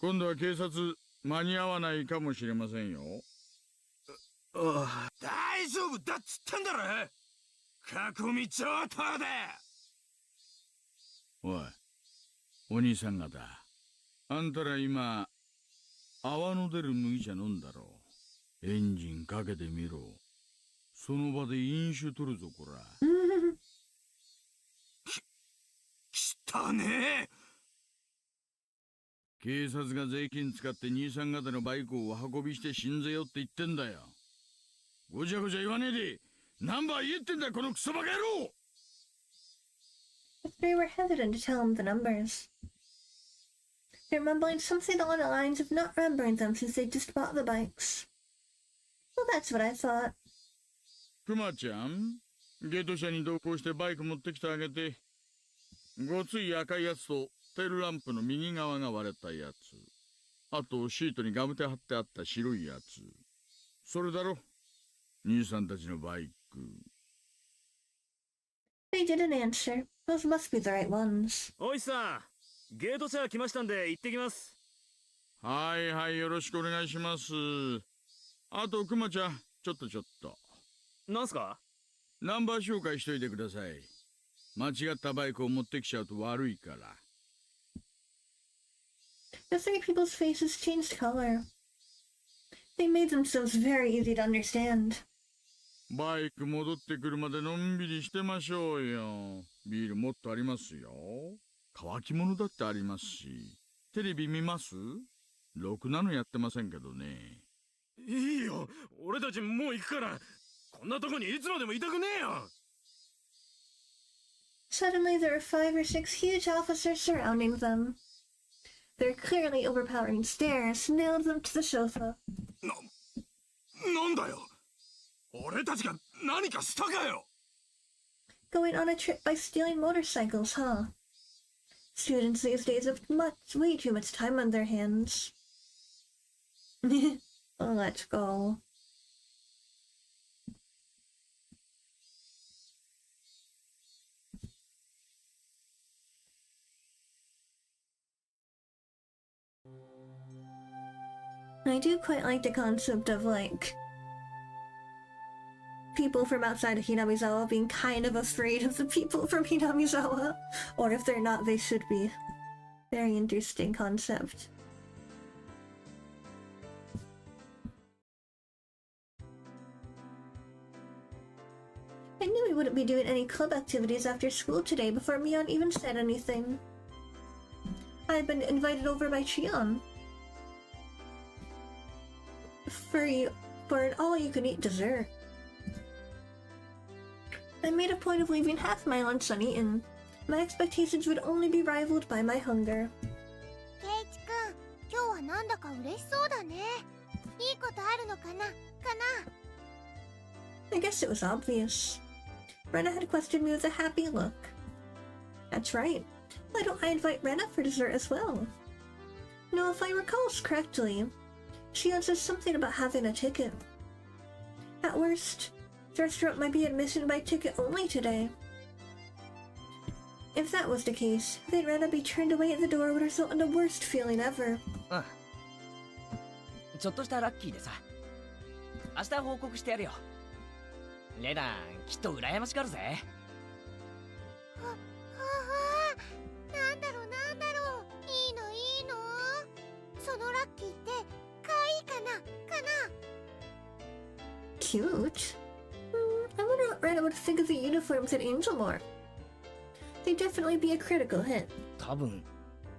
今度は警察間に合わないかもしれませんよ。大丈夫だっつったんだろ。囲み上等だ。おい、お兄さん方、あんたら今泡の出る麦茶飲んだろ。エンジンかけてみろ。その場で飲酒取るぞこら。汚ねえ。警察が税金使って兄さん方のバイクを運びして死んぜよって言ってんだよ。ごちゃごちゃ言わねえでナンバー言えってんだこのクソバカ野郎。 The three were hesitant to tell him the numbers. They're mumbling something along the lines of not remembering them since they just bought the bikes. Well, that's what I thought. クマちゃん、ゲート車に同行してバイク持ってきてあげて。ごつい赤いやつとテールランプの右側が割れたやつ。あとシートにガムテ貼ってあった白いやつ。それだろ、兄さんたちのバイク。They didn't answer. Those must be the right ones. おいさん、ゲート車来ましたんで行ってきます。はいはい、よろしくお願いします。あとクマちゃん、ちょっと。なんすか？ナンバー紹介しといてください。間違ったバイクを持ってきちゃうと悪いから。The three people's faces changed color. They made themselves very easy to understand. バイク戻ってくるまでのんびりしてましょうよ。ビールもっとありますよ。乾き物だってありますし。テレビ見ます？ろくなのやってませんけどね。いいよ、俺たちもう行くから。こんなとこにいつまでもいたくねえよ。Suddenly, there were 5 or 6 huge officers surrounding them. Their clearly overpowering stare nailed them to the sofa. なんだよ。俺たちが何かしたかよ。 Going on a trip by stealing motorcycles, huh? Students these days have way too much time on their hands. Let's go. I do quite like the concept of, like, people from outside of Hinamizawa being kind of afraid of the people from Hinamizawa. Or if they're not, they should be. Very interesting concept. I knew we wouldn't be doing any club activities after school today before Mion even said anything. I had been invited over by Chion for an all-you-can-eat dessert. I made a point of leaving half my lunch uneaten. My expectations would only be rivaled by my hunger. ケイチ君、今日はなんだか嬉しそうだね。いいことあるのかな？ I guess it was obvious. Rena had questioned me with a happy look. That's right. Why don't I invite Rena for dessert as well? No, if I recall correctly, Shion says something about having a ticket. At worst, the restaurant might be admission by ticket only today. If that was the case, then Rena be turned away at the door would result in the worst feeling ever. ちょっとしたラッキーでさ。明日報告してやるよ。レナ、きっと羨ましがるぜ。なんだろうなんだろう。いいのいいの。そのラッキーって可愛いかな？ Cute? I wonder what Rena would think of the uniforms at Angelmore. They'd definitely be a critical hit. 多分、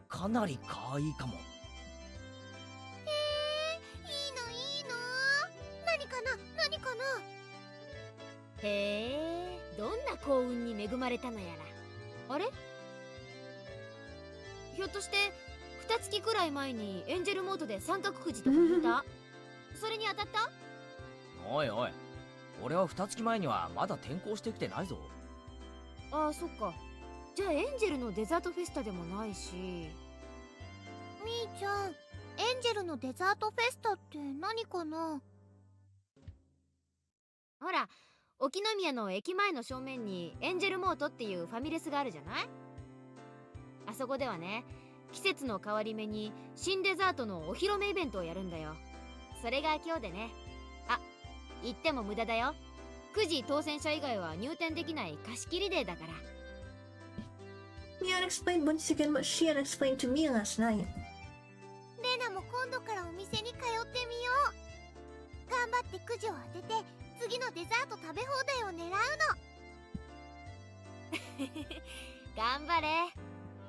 かなり可愛いかも。いいのいいの。何かな何かな。へえ、どんな幸運に恵まれたのやら。あれ？ひょっとして2月くらい前にエンジェルモードで三角くじとか引いた？それに当たった？おいおい、俺は2月前にはまだ転校してきてないぞ。ああ、そっか。じゃあエンジェルのデザートフェスタでもないし。みーちゃん、エンジェルのデザートフェスタって何かな？ほら、沖宮の駅前の正面にエンジェルモートっていうファミレスがあるじゃない？あそこではね、季節の変わり目に新デザートのお披露目イベントをやるんだよ。それが今日でね。あ、言っても無駄だよ。くじ当選者以外は入店できない貸し切りデーだから。Mion explained once again what Shion explained to me last night. レナも今度からお店に通ってみよう。頑張ってくじを当てて次のデザート食べ放題を狙うの。頑張れ。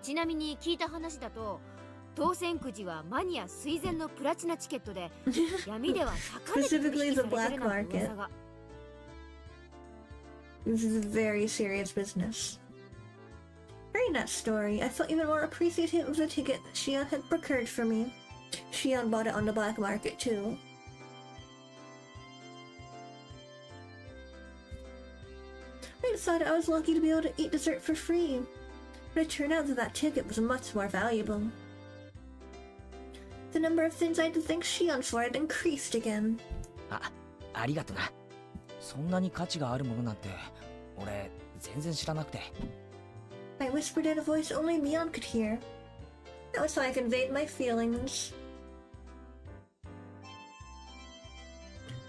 ちなみに聞いた話だと、当選くじはマニア垂涎のプラチナチケットで闇では高値で取引されてるなんて噂が。This is a very serious business. Hearing that story, I felt even more appreciative of the ticket that Shion had procured for me. Shion bought it on the black market too. I decided I was lucky to be able to eat dessert for free, but it turned out that that ticket was much more valuable. The number of things I had to thank Shion for had increased again. ありがとな。そんなに価値があるものなんて、俺全然知らなくて。I whispered in a voice only Mion could hear. That was how I conveyed my feelings.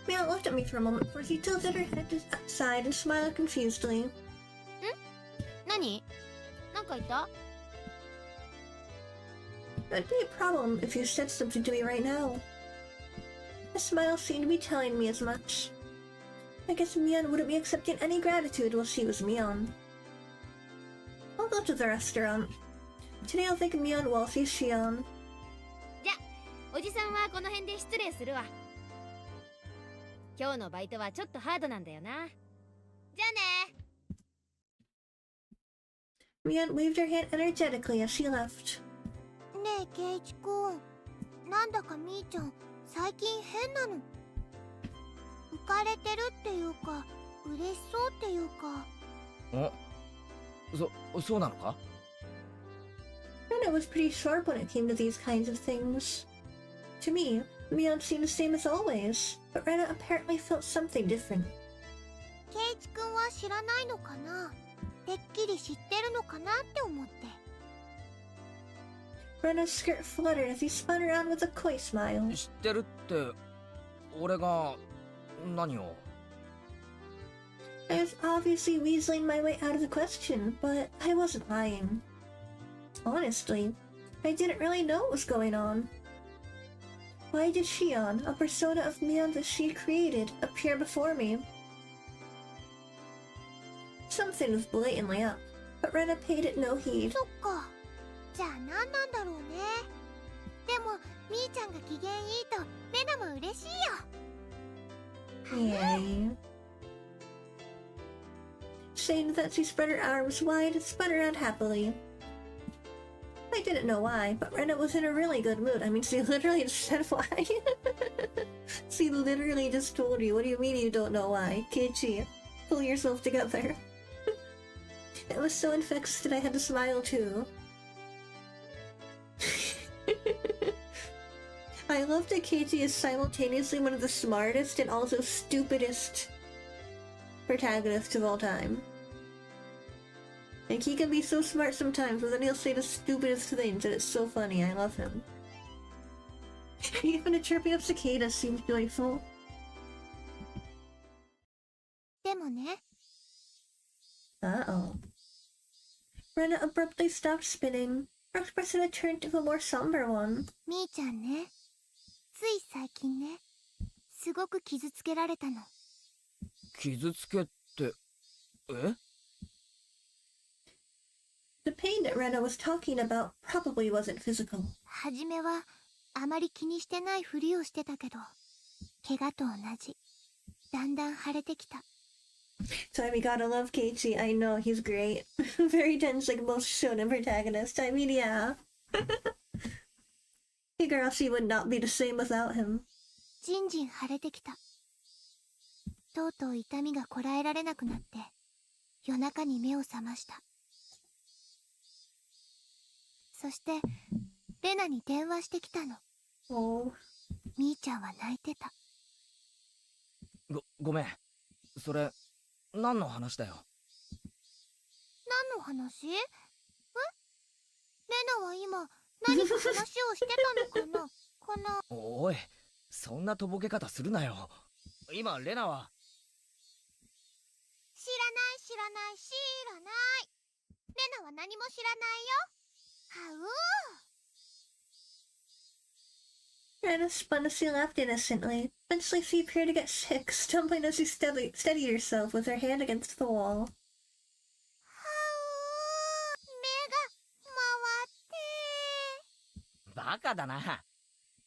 Mion looked at me for a moment before she tilted her head aside and smiled confusedly. 何？なんか言った？ It would be a problem if you said something to me right now. The smile seemed to be telling me as much. I guess Mion wouldn't be accepting any gratitude while she was Mion. I'll go to the restaurant. Today I'll thank Mion while she's Shion. じゃ、おじさんはこの辺で失礼するわ。今日のバイトはちょっとハードなんだよな。じゃあね。Mion waved her hand energetically as she left. ねえケイチ君、なんだかみーちゃん最近変なの。かれてるっていうか嬉しそうっていうか。そうなのか? Rena was pretty sharp when it came to these kinds of things. To me, Mion seemed the same as always, but Rena apparently felt something different. ケイチ君は知らないのかな。てっきり知ってるのかなって思って。Rena's skirt fluttered as he spun around with a coy smile. 知ってるって、俺が何を? I was obviously weaseling my way out of the question, but I wasn't lying. Honestly, I didn't really know what was going on. Why did Shion, a persona of Mion that she created, appear before me? Something was blatantly up, but Rena paid it no heed. そっか。じゃあ何なんだろうね。でもみーちゃんが機嫌いいとレナも嬉しいよ。Yay. Saying that, she spread her arms wide and spun around happily. I didn't know why, but Rena was in a really good mood. I mean, she literally just said why. She literally just told you. What do you mean you don't know why? Keiichi, pull yourself together. It was so infectious that I had to smile too. I love that Keiichi is simultaneously one of the smartest and also stupidest protagonists of all time. Like, he can be so smart sometimes, but then he'll say the stupidest things, and it's so funny. I love him. Even a chirping of cicadas seems joyful. でもね。Uh-oh. Rena abruptly stopped spinning. Her expression had turned to a more somber one. みーちゃんね。つい最近ね。すごく傷つけられたの。傷つけって、え? The pain that Rena was talking about probably wasn't physical. はじめはあまり気にしてないふりをしてたけど、怪我と同じ。だんだん腫れてきた。So we gotta love Keiichi. I know, he's great. Very tense like most shonen protagonists. I mean, yeah. Higurashi would not be the same without him. じんじん腫れてきた。とうとう痛みがこらえられなくなって、夜中に目を覚ました。そして、レナに電話してきたの。Oh. みーちゃんは泣いてた。ごめん。それ、何の話だよ。何の話？レナは今、何か話をしてたのかな？かな？おい、そんなとぼけ方するなよ。今、レナは。知らない。レナは何も知らないよ。はう。Rena spun as she laughed innocently. Eventually she appeared to get sick, stumbling as she steadied herself with her hand against the wall. バカだな。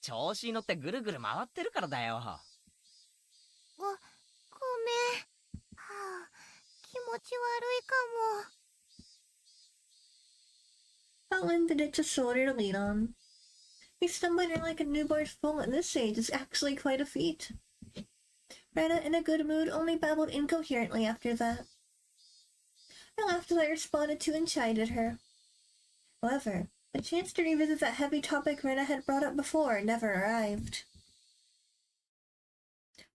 調子に乗ってぐるぐる回ってるからだよ。ごめん。気持ち悪いかも。Fell in to ditch a shoulder to lean on. Me stumbling like a newborn foal at this age is actually quite a feat. Rena, in a good mood, only babbled incoherently after that. I laughed as I responded to and chided her. However, the chance to revisit that heavy topic Rena had brought up before never arrived.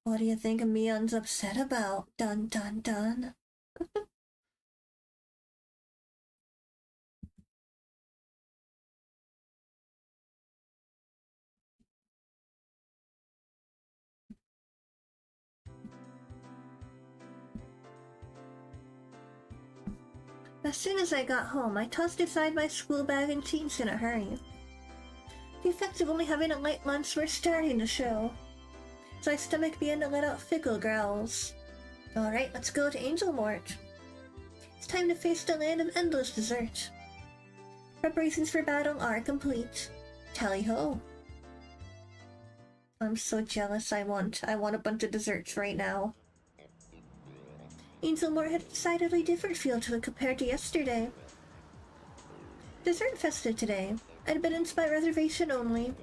What do you think Mion's upset about? Dun dun dun. As soon as I got home, I tossed aside my school bag and changed in a hurry. The effects of only having a light lunch were starting to show, as my stomach began to let out fickle growls. Alright, let's go to Angel Mort. It's time to face the land of endless dessert. Preparations for battle are complete. Tally-ho. I'm so jealous. I want a bunch of desserts right now. Angel Mort had a decidedly different feel to it compared to yesterday. Dessert festive today. I'd been in by reservation only.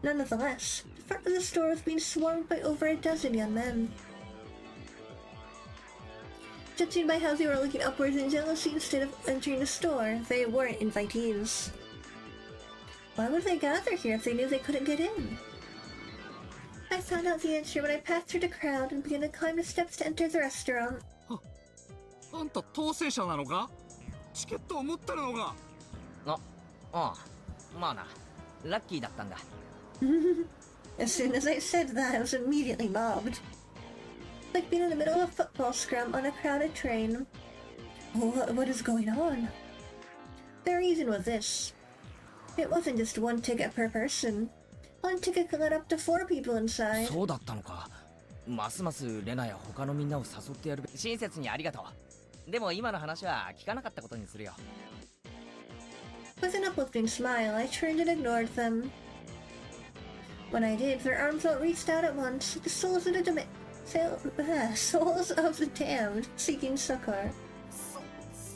Nonetheless, the front of the store was being swarmed by over a dozen young men. Judging by how they were looking upwards in jealousy instead of entering the store, they weren't invitees. Why would they gather here if they knew they couldn't get in? I found out the answer when I passed through the crowd and began to climb the steps to enter the restaurant. あんた当選者なのか？チケットを持ってるのか？ああ、まあな、ラッキーだったんだ。As soon as I said that, I was immediately mobbed. Like being in the middle of a football scrum on a crowded train. What is going on? The reason was this. It wasn't just one ticket per person. One ticket could let up to 4 people inside. そうだったのか。ますますレナや他のみんなを誘ってやるべき。親切にありがとう。でも今の話は聞かなかったことにするよ。With an uplifting smile, I turned and ignored them. When I did, their arms all reached out at once, like the souls of the damned, seeking succor.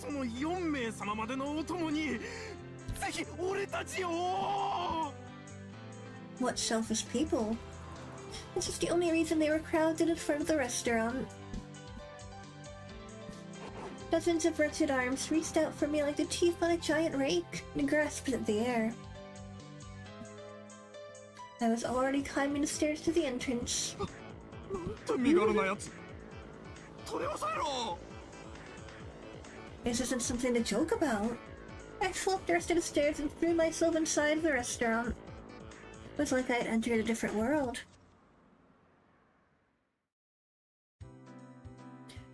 その4名様までのお供にぜひ俺たちを。 What selfish people. This is the only reason they were crowded in front of the restaurant. Dozens of wretched arms reached out for me like the teeth on a giant rake and grasped at the air. I was already climbing the stairs to the entrance. なんて身軽なやつ。取り押さえろ。 This isn't something to joke about. I flipped the rest of the stairs and threw myself inside the restaurant. It was like I had entered a different world.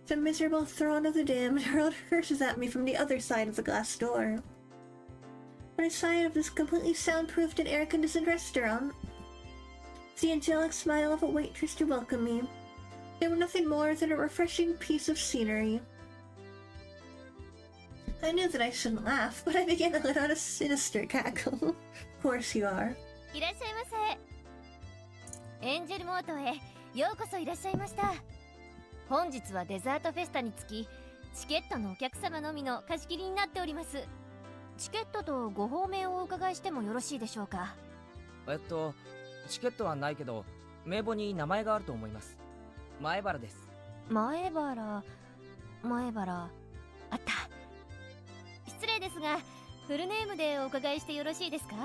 The miserable throng of the damned hurled curses at me from the other side of the glass door. When I sight of this completely soundproofed and air-conditioned restaurant, the angelic smile of a waitress to welcome me, they were nothing more than a refreshing piece of scenery. I knew that I shouldn't laugh, but I began to let out a sinister cackle. Of course you are. いらっしゃいませ。エンジェルモートへようこそいらっしゃいました。本日はデザートフェスタにつきチケットのお客様のみの貸し切りになっております。チケットとご方面をお伺いしてもよろしいでしょうか。チケットはないけど名簿に名前があると思います。前原です。前原あった。失礼ですがフルネームでお伺いしてよろしいですか。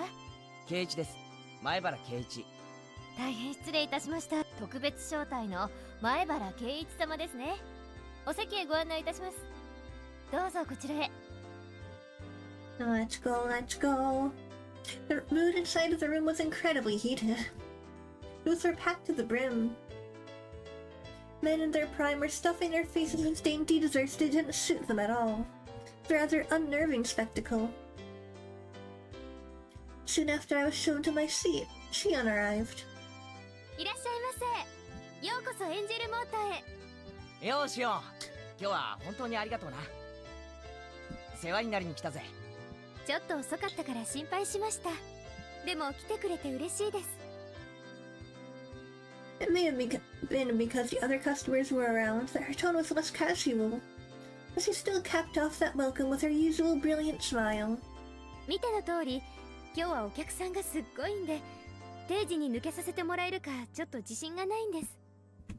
圭一です。前原圭一。大変失礼いたしました。特別招待の前原圭一様ですね。お席へご案内いたします。どうぞこちらへ。Let's go, let's go. The mood inside of the room was incredibly heated. Booths were packed to the brim. Men in their prime were stuffing their faces with dainty desserts that didn't suit them at all. It was a rather unnerving spectacle. Soon after I was shown to my seat, Shion arrived. いらっしゃいませ。ようこそエンジェルモーターへ。よーしよ。今日は本当にありがとうな。世話になりに来たぜ。ちょっと遅かったから心配しました。でも来てくれて嬉しいです。It may have been because the other customers were around that her tone was less casual, but she still capped off that welcome with her usual brilliant smile. 見ての通り、今日はお客さんがすっごいんで、定時に抜けさせてもらえるかちょっと自信がないんです。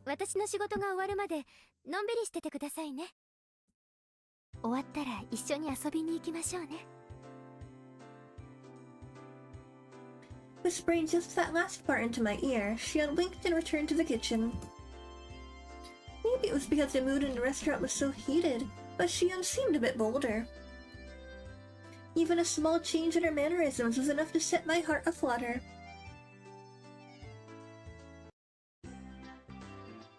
私の仕事が終わるまでのんびりしててくださいね。終わったら一緒に遊びに行きましょうね。Whispering just that last part into my ear, she unwinked and returned to the kitchen. Maybe it was because the mood in the restaurant was so heated, but Shion seemed a bit bolder. Even a small change in her mannerisms was enough to set my heart aflutter.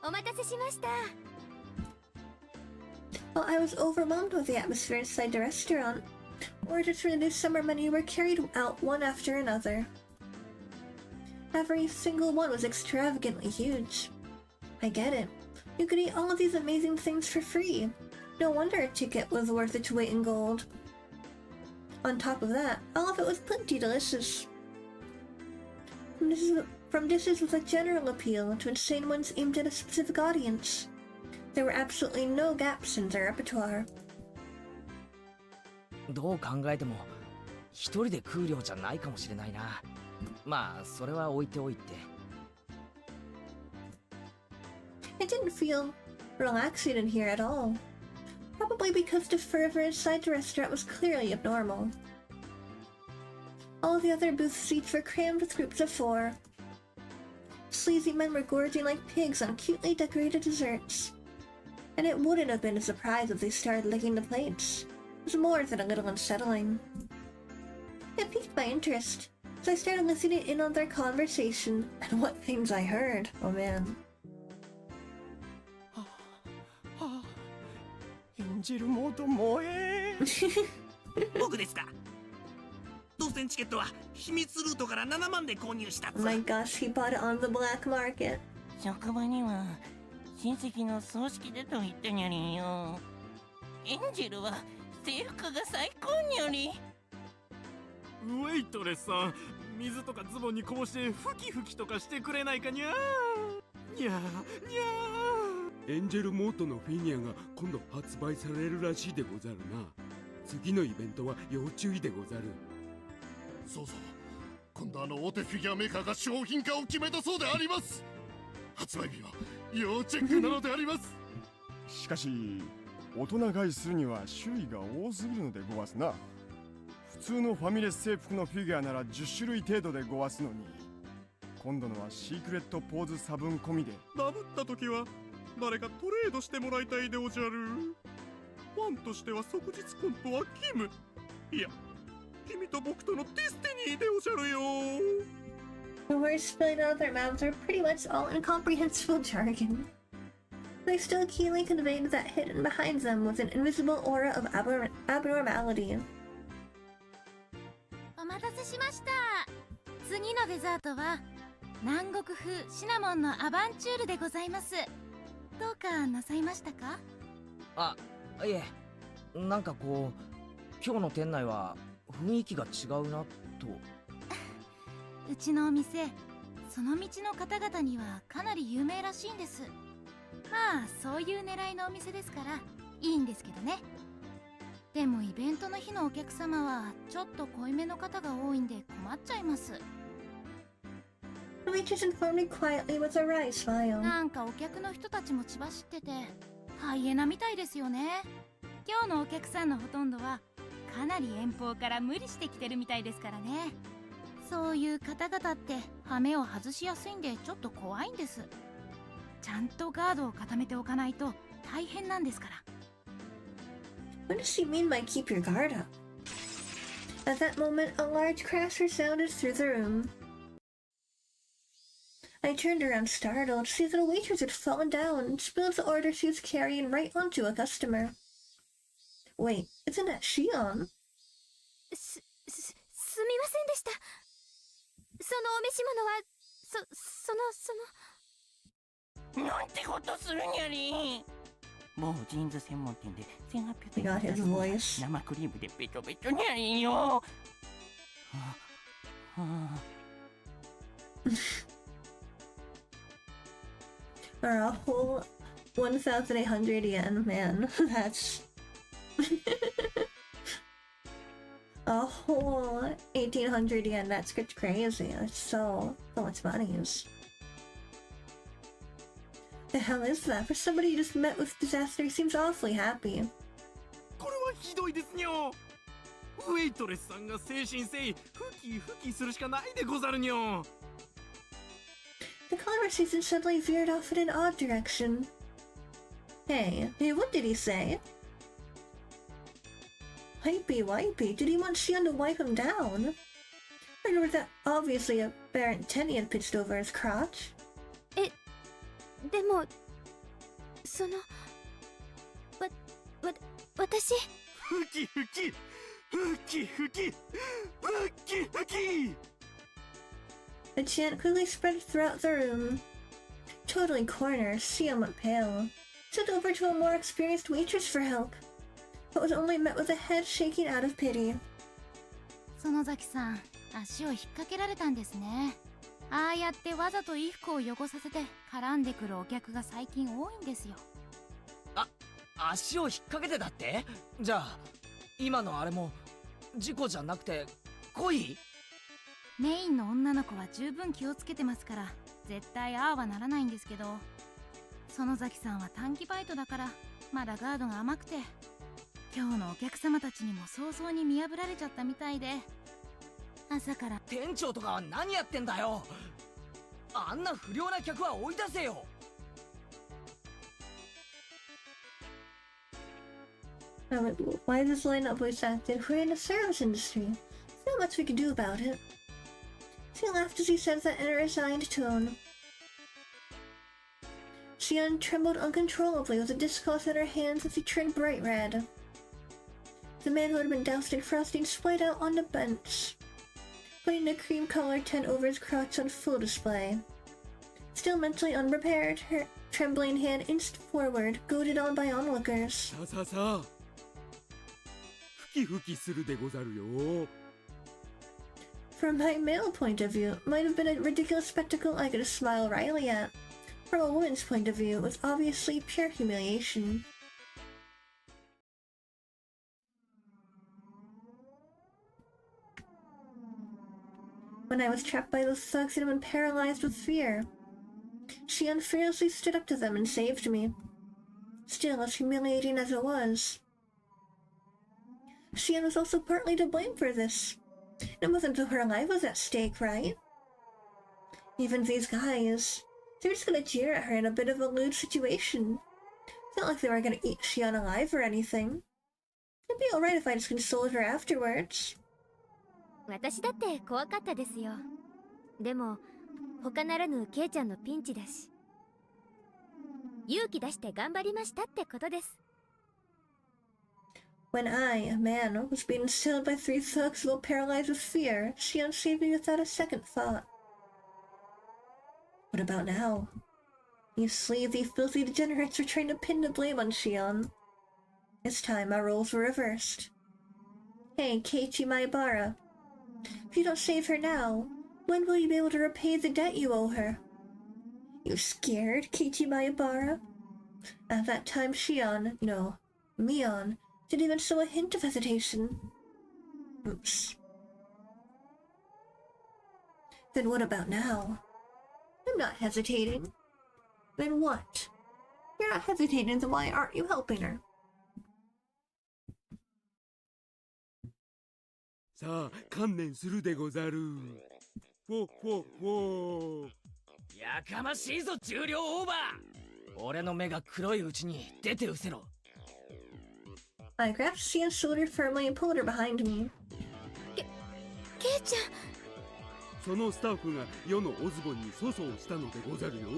お待たせしました。 While I was overwhelmed with the atmosphere inside the restaurant, orders for the new summer menu were carried out one after another. Every single one was extravagantly huge. I get it. You could eat all of these amazing things for free. No wonder a ticket was worth its weight in gold. On top of that, all of it was plenty delicious. From dishes with a general appeal to insane ones aimed at a specific audience. There were absolutely no gaps in their repertoire. どう考えても一人で食う量じゃないかもしれないな。まあそれは置いておいて。It didn't feel relaxing in here at all. Probably because the fervor inside the restaurant was clearly abnormal. All the other booth seats were crammed with groups of 4. Sleazy men were gorging like pigs on cutely decorated desserts. And it wouldn't have been a surprise if they started licking the plates. It was more than a little unsettling. It piqued my interest, so I started listening in on their conversation, and what things I heard. Oh man. エンジェルモード萌え僕ですか当選チケットは秘密ルートから7万で購入したっ Oh my gosh, he bought it on the black market. 職場には親戚の葬式だと言ったにゃりよ。エンジェルは制服が最高にゃり。ウェイトレスさん、水とかズボンにこぼしてフキフキとかしてくれないかにゃーにゃーにゃー。エンジェルモートのフィギュアが今度発売されるらしいでござるな。次のイベントは要注意でござる。そうそう、今度大手フィギュアメーカーが商品化を決めたそうであります。発売日は要チェックなのであります。しかし大人買いするには種類が多すぎるのでごわすな。普通のファミレス制服のフィギュアなら10種類程度でごわすのに、今度のはシークレットポーズ差分込みで。ダブった時は誰かトレードしてもらいたいでおじゃる。ファンとしては即日コンプは義務。いや、君と僕とのディスティニーでおじゃるよ。 The words spilling out of their mouths were pretty much all incomprehensible jargon. They still keenly conveyed that hidden behind them was an invisible aura of abnormality. お待たせしました。次のデザートは南国風シナモンのアバンチュールでございます。どうかなさいましたか？あ、いえ、なんかこう今日の店内は雰囲気が違うなと。うちのお店、その道の方々にはかなり有名らしいんです。まあそういう狙いのお店ですからいいんですけどね。でもイベントの日のお客様はちょっと濃いめの方が多いんで困っちゃいます。 The waitress informed me quietly with a wry smile. なんかお客の人たちも血走っててハイエナみたいですよね。今日のお客さんのほとんどはかなり遠方から無理してきてるみたいですからね。そういう方々って羽目を外しやすいんでちょっと怖いんです。ちゃんとガードを固めておかないと大変なんですから。 What does she mean by keep your guard up? At that moment, a large crash resounded through the room. I turned around startled to see that a waitress had fallen down and spilled the order she was carrying right onto a customer. Wait, isn't that Shion? すみませんでした。そのお召し物は、なんてことするにゃり。もうジーンズ専門店で1800 Got his 円 voice. 生クリームでベトベトにゃりよ。Or a whole 1,800 yen, man. That's... a whole 1,800 yen, that's crazy. That's so much money. The hell is that? For somebody who just met with disaster, he seems awfully happy. これはひどいですにょ。ウェイトレスさんが精神誠意フキフキするしかないでござるにょ。 The conversation suddenly veered off in an odd direction. Hey, what did he say? Wipey, did he want Shion to wipe him down? Or was that obviously a Baron Tenny had pitched over his crotch? でも、私。フキフキ、フキフキ、フキフキ。 The chant quickly spread throughout the room. Totally cornered, Shion went pale. Sent over to a more experienced waitress for help, but was only met with a head shaking out of pity. 園崎さん、足を引っ掛けられたんですね。ああやってわざと衣服を汚させて絡んでくるお客が最近多いんですよ。足を引っ掛けてだって？じゃあ今のあれも事故じゃなくて恋？メインの女の子は十分気をつけてますから絶対ああはならないんですけど、園崎さんは短期バイトだからまだガードが甘くて、今日のお客様たちにも早々に見破られちゃったみたいで、朝から。店長とかは何やってんだよ。あんな不良な客は追い出せよ。Why is this line not voice acted? We're in the service industry. There's not much we can do about it. She laughed as he said that in a resigned tone. Xian trembled uncontrollably with a discloth in her hands as he turned bright red. The man who had been doused in frosting spread out on the bench, putting the cream-colored tent over his crotch on full display. Still mentally unprepared, her trembling hand inched forward, goaded on by onlookers. さあさあさあ、ふきふきするでござるよ。 From my male point of view, it might have been a ridiculous spectacle I could smile wryly at. From a woman's point of view, it was obviously pure humiliation. When I was trapped by those thugs and had been paralyzed with fear, Xian fearlessly stood up to them and saved me. Still, as humiliating as it was, Xian was also partly to blame for this. It wasn't until her life was at stake, right? Even these guys, they were just gonna jeer at her in a bit of a lewd situation. It's not like they were gonna eat Xian alive or anything. It'd be alright if I just consoled her afterwards. 私だって怖かったですよ。でも他ならぬケイちゃんのピンチだし、勇気出して頑張りましたってことです。 When I, a man, was being assailed by 3 thugs while paralyzed with fear, Xian saved me without a second thought. What about now? You sleazy, filthy degenerates were trying to pin the blame on Xian. This time our roles were reversed. Hey, Keiichi Maibara. If you don't save her now, when will you be able to repay the debt you owe her? You scared, Keiichi Maibara? At that time Xian, no, Mion, didn't even show a hint of hesitation. Oops. Then what about now? I'm not hesitating. Then what? You're not hesitating, then why aren't you helping her? さあ、観念するでござる。フォフォフォ。やかましいぞ重量オーバー。俺の目が黒いうちに出て失せろ。I grabbed Xian's shoulder firmly and pulled her behind me. ケイちゃん。そのスタッフが世のオズボンに粗相したのでござるよ。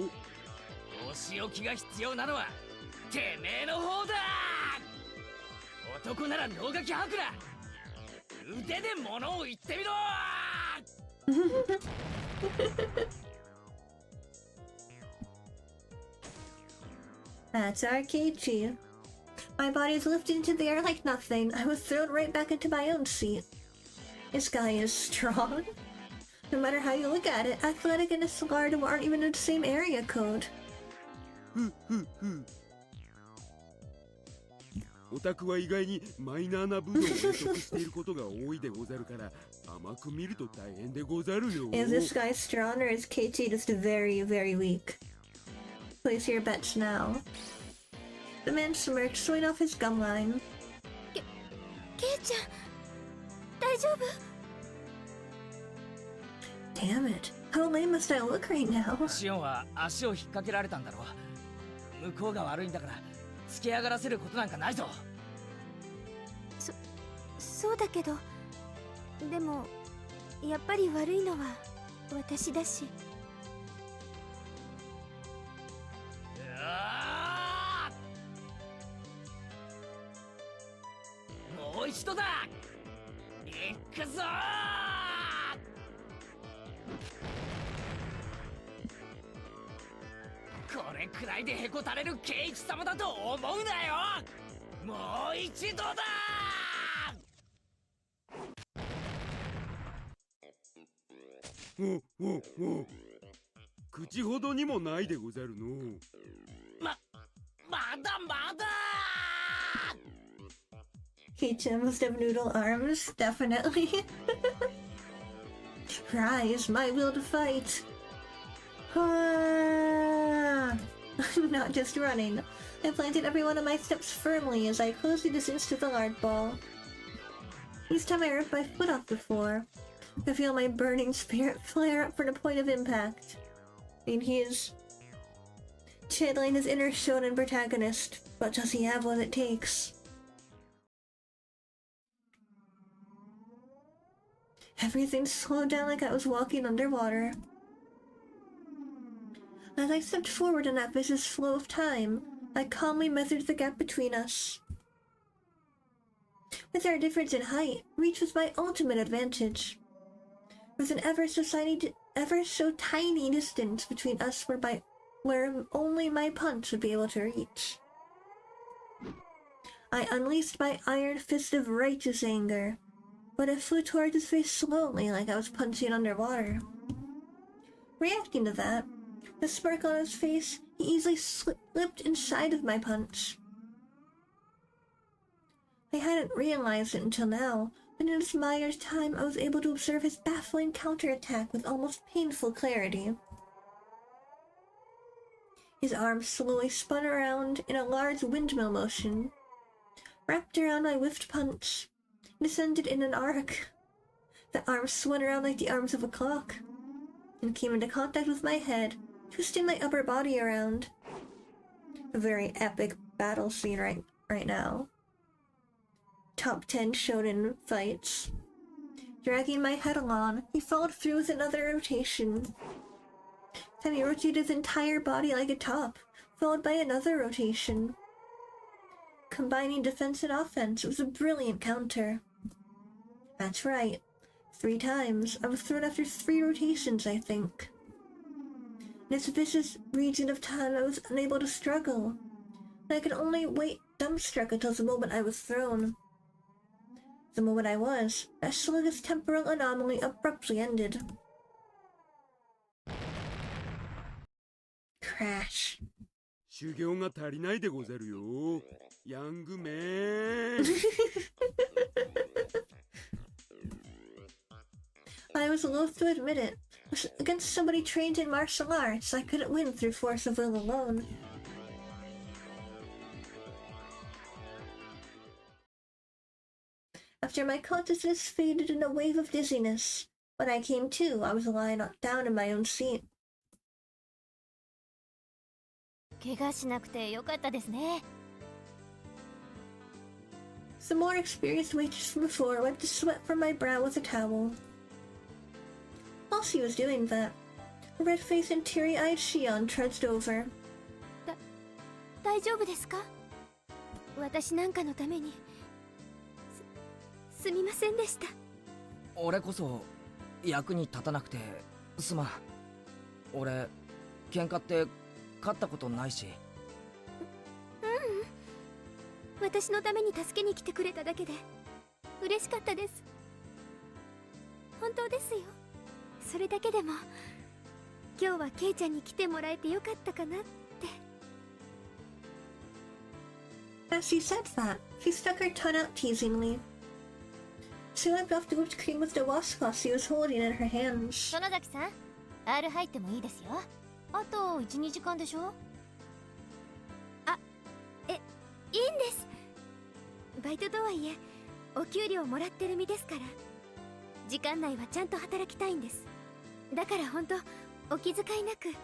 お仕置きが必要なのはてめえの方だ。男なら能書き吐くな。腕で物を言ってみろ。That's our Keiichi. My body was lifted into the air like nothing. I was thrown right back into my own seat. This guy is strong. No matter how you look at it, Athletic and Escalardo aren't even in the same area code. オタクは意外にマイナーな部分を得得していることが多いでござるから甘く見ると大変でござるよ。 Is this guy strong or is Keiichi just very, very weak? Place your bets now. The man smirked, showing off his gum line. ケイちゃん、大丈夫? Damn it. How lame must I look right now? シオンは足を引っ掛けられたんだろう。向こうが悪いんだから突き上がらせることなんかないぞ。そうだけど、でもやっぱり悪いのは私だし。もう一度だ。行くぞー。これくらいでへこたれるケイチ様だと思うなよ。もう一度だ。お口ほどにもないでござるの。まだまだ。Keiichi must have noodle arms, definitely. Rise, my will to fight. Not just running. I planted every one of my steps firmly as I closed the distance to the lard ball. Each time I ripped my foot off the floor, I feel my burning spirit flare up for the point of impact. I mean, he is channeling his inner shonen protagonist, but does he have what it takes? Everything slowed down like I was walking underwater. As I stepped forward in that vicious flow of time, I calmly measured the gap between us. With our difference in height, reach was my ultimate advantage. With an ever so tiny distance between us where only my punch would be able to reach. I unleashed my iron fist of righteous anger, but it flew towards his face slowly like I was punching underwater. Reacting to that, the smirk on his face, he easily slipped inside of my punch. I hadn't realized it until now, but in this mire's time I was able to observe his baffling counterattack with almost painful clarity. His arm slowly spun around in a large windmill motion, wrapped around my whiffed punch, descended in an arc. The arm swung around like the arms of a clock, and came into contact with my head, twisting my upper body around. A very epic battle scene right now. Top 10 shonen fights. Dragging my head along, he followed through with another rotation. Then he rotated his entire body like a top, followed by another rotation. Combining defense and offense, it was a brilliant counter. That's right. 3 times. I was thrown after 3 rotations, I think. In this vicious region of time, I was unable to struggle. I could only wait dumbstruck until the moment I was thrown. The moment I was, that sluggish temporal anomaly abruptly ended. Crash. 修行が足りないでござるよ。ヤングメン。I was loath to admit it. Against somebody trained in martial arts, I couldn't win through force of will alone. After my consciousness faded in a wave of dizziness, when I came to, I was lying down in my own seat. 怪我しなくてよかったですね。The more experienced waitress from before wiped the sweat from my brow with a towel. While she was doing that, a red-faced and teary-eyed Shion trudged over. 大丈夫ですか？私なんかのためにすみませんでした。俺こそ役に立たなくてすまん。俺喧嘩って勝ったことないし。私のために助けに来てくれただけで嬉しかったです。本当ですよ。それだけでも今日はケイちゃんに来てもらえてよかったかなって。As she said that, she stuck her tongue out teasingly. She wiped off the whipped cream with the washcloth she was holding in her hands. 園崎さん、R 入ってもいいですよ。あと 1,2 時間でしょ。いいんです。バイトとはいえお給料もらってる身ですから、時間内はちゃんと働きたいんです。だから本当お気遣いなく。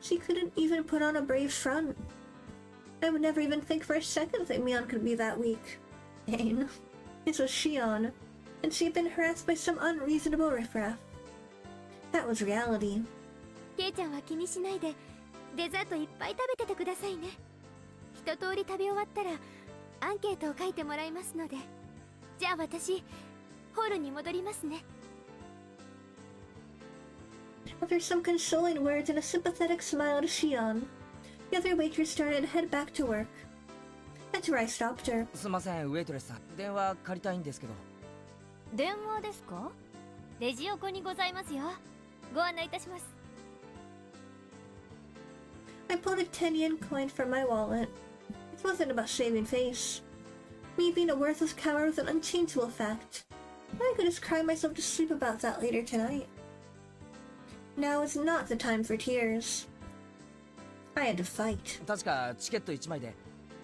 She couldn't even put on a brave front. I would never even think for a second that Mion could be that weak. Pain. This was Shion, and she had been harassed by some unreasonable riffraff. That was reality. ケイちゃんは気にしないでデザートいっぱい食べててくださいね。一通り食べ終わったらアンケートを書いてもらいますので。じゃあ私ホールに戻りますね。After some consoling words and a sympathetic smile to Shion, the other waitress started to head back to work. That's where I stopped her. すいません、ウェイトレスさん。電話借りたいんですけど。電話ですか？レジ横にございますよ。ご案内いたします。I pulled a 10-yen coin from my wallet. It wasn't about saving face. Me being a worthless coward was an unchangeable fact. I could just cry myself to sleep about that later tonight. Now is not the time for tears. I had to fight. 確かチケット1枚で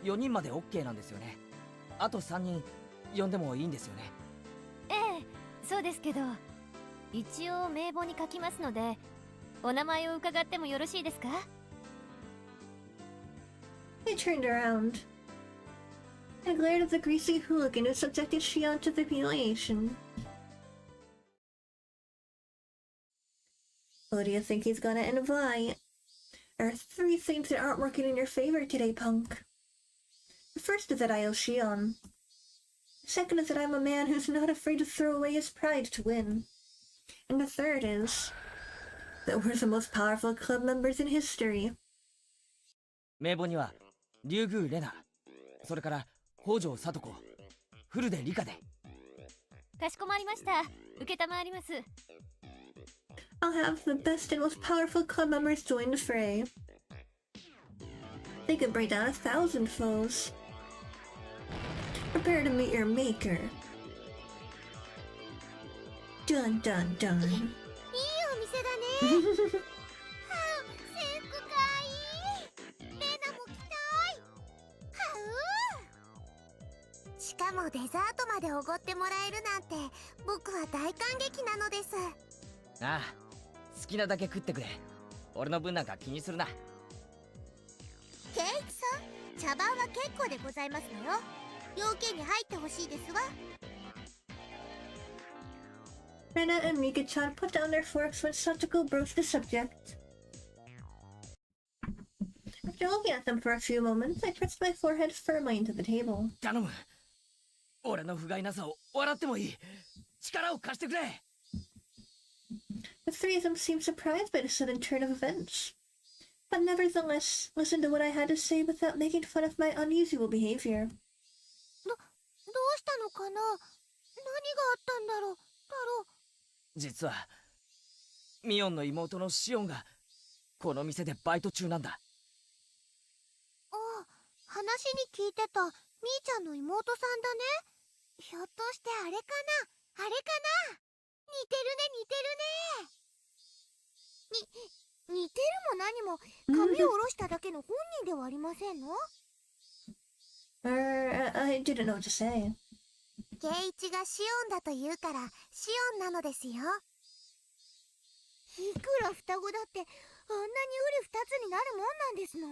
4人まで OK なんですよね。あと3人呼んでもいいんですよね。ええ、そうですけど、一応名簿に書きますので、お名前を伺ってもよろしいですか？ I turned around and glared at the greasy hooligan who subjected Shion to the humiliation. What do you think he's gonna invite? There are 3 things that aren't working in your favor today, punk. The first is that I owe Shion. The second is that I'm a man who's not afraid to throw away his pride to win. And the third is that we're the most powerful club members in history. 名簿には竜宮レナ、それから北条聡子、古出理香で。かしこまりました。受けたまわります。I'll have the best and most powerful club members join the fray. They could bring down 1,000 foes. Prepare to meet your maker. Dun dun dun. いいお店だね。はあ、制服かわいい。レナも着たい。はう。しかもデザートまでおごってもらえるなんて僕は大感激なのです。ああ、好きなだけ食ってくれ。俺の分なんか気にするな。ケイチさん、茶番は結構でございますのよ。要件に入ってほしいですわ。Rena and Mika-chan put down their forks when Satoko broached the subject. After looking at them for a few moments, I pressed my forehead firmly into the table. 頼む。俺の不甲斐なさを笑ってもいい。力を貸してくれ。The 3 of them seemed surprised by the sudden turn of events, but nevertheless listened to what I had to say without making fun of my unusual behavior. どうしたのかな？何があったんだろう、太郎。実はミオンの妹のシオンがこの店でバイト中なんだ。ああ、話に聞いてたみーちゃんの妹さんだね。ひょっとしてあれかな、あれかな。似てるね、似てるね。似てるも何も髪を下ろしただけの本人ではありませんの？ I didn't know what to say. ケイイチがシオンだと言うからシオンなのですよ。いくら双子だってあんなにうり二つになるもんなんですの？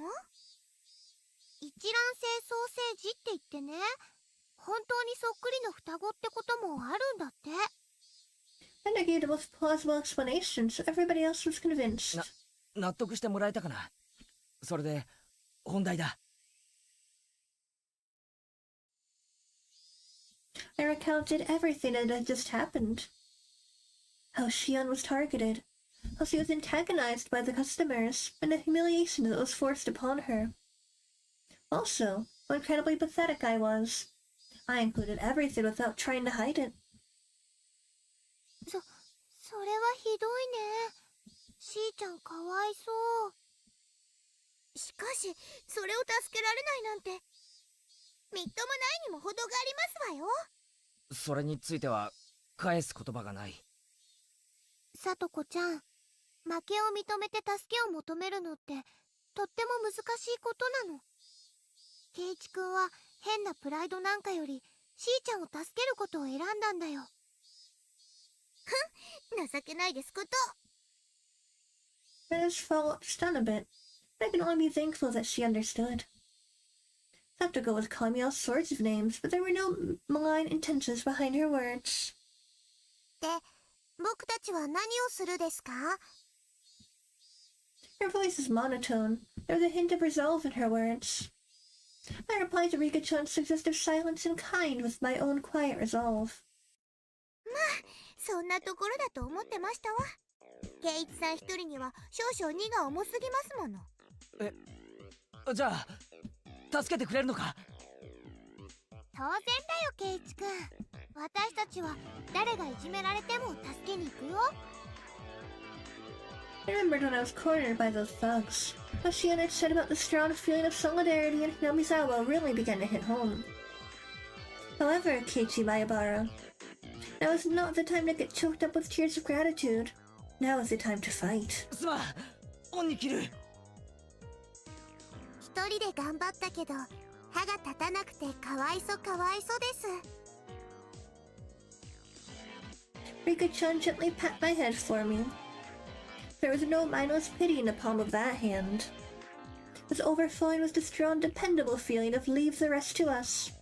一卵性双生児って言ってね、本当にそっくりの双子ってこともあるんだって。And I gave the most plausible explanation, so everybody else was convinced. 納得してもらえたかな。それで本題だ。I recounted everything that had just happened. How Shion was targeted, how she was antagonized by the customers, and the humiliation that was forced upon her. Also, how incredibly pathetic I was. I included everything without trying to hide it. それはひどいね。しーちゃんかわいそう。しかし、それを助けられないなんて、みっともないにも程がありますわよ。それについては返す言葉がない。さとこちゃん、負けを認めて助けを求めるのってとっても難しいことなの。ケイチ君は変なプライドなんかよりしーちゃんを助けることを選んだんだよ。ふん、情けないですこと。I just felt stunned a bit. I can only be thankful that she understood. Satoko was calling me all sorts of names, but there were no malign intentions behind her words. で、僕たちは何をするですか？ Her voice was monotone. There was a hint of resolve in her words. I replied to Rika-chan's suggestive silence in kind with my own quiet resolve. まあ、そんなところだと思ってましたわ。ケイチさん一人には少々荷が重すぎますもの。じゃあ助けてくれるのか？当然だよ、ケイチ君。私たちは誰がいじめられても助けに行くよ。I remembered when I was cornered by those thugs. What Shion had said about the strong feeling of solidarity in Hinamizawa really began to hit home. However, Keiichi Maebara, now is not the time to get choked up with tears of gratitude. Now is the time to fight. すまん、恩に切る。人で頑張ったけど歯が立たなくてかわいそです。 Rika-chan gently pat my head for me. There was no mindless pity in the palm of that hand. It was overflowing with the strong, dependable feeling of leave the rest to us.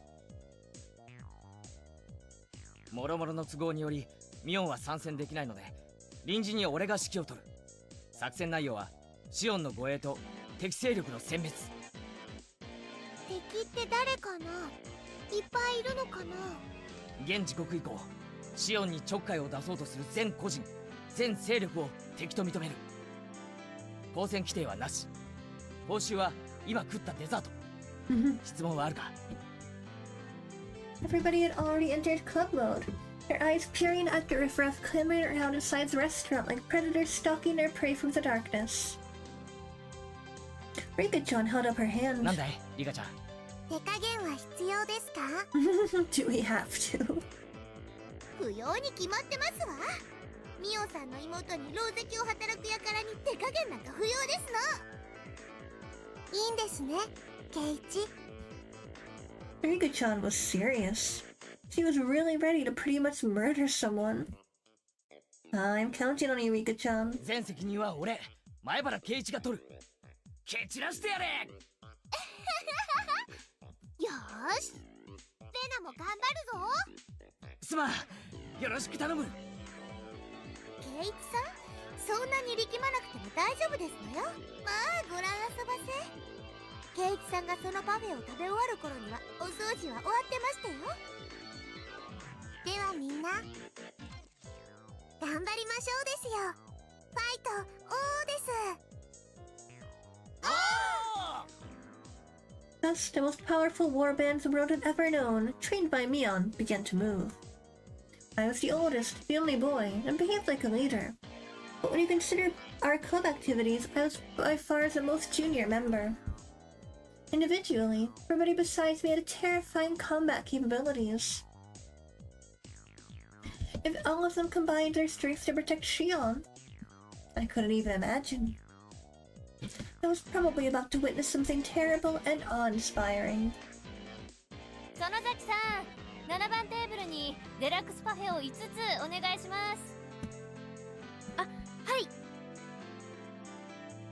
もろもろの都合によりミオンは参戦できないので臨時に俺が指揮を取る。作戦内容はシオンの護衛と敵勢力の殲滅。敵って誰かな？いっぱいいるのかな？現時刻以降シオンにちょっかいを出そうとする全個人全勢力を敵と認める。交戦規定はなし。報酬は今食ったデザート。質問はあるか？ Everybody had already entered club mode, their eyes peering at the riffraff clamoring around inside the restaurant like predators stalking their prey from the darkness. Rika-chan held up her hand. なんだい、リカちゃん。手加減は必要ですか？ Do we have to? 不要に決まってますわ。ミオさんの妹に狼藉を働く輩に手加減なんか不要ですの。いいんですね、ケイチ。Rika-chan was serious. She was really ready to pretty much murder someone. I'm counting on you, Rika-chan. 全責任は俺、前原圭一が取る。蹴散らしてやれ。よーし、レナも頑張るぞ。すまん、よろしく頼む。ケイチさん、そんなに力まなくても大丈夫ですのよ。まあご覧遊ばせ。ケイチさんがそのパフェを食べ終わる頃にはお掃除は終わってましたよ。ではみんな頑張りましょうですよ。ファイトオーです。Thus, the most powerful warband the world had ever known, trained by Mion, began to move. I was the oldest, the only boy, and behaved like a leader. But when you consider our club activities, I was by far the most junior member. Individually, everybody besides me had terrifying combat capabilities. If all of them combined their strength to protect Shion, I couldn't even imagine. I was probably about to witness something terrible and awe-inspiring. 園崎さん、7番テーブルにデラックスパフェを5つお願いします。あ、はい。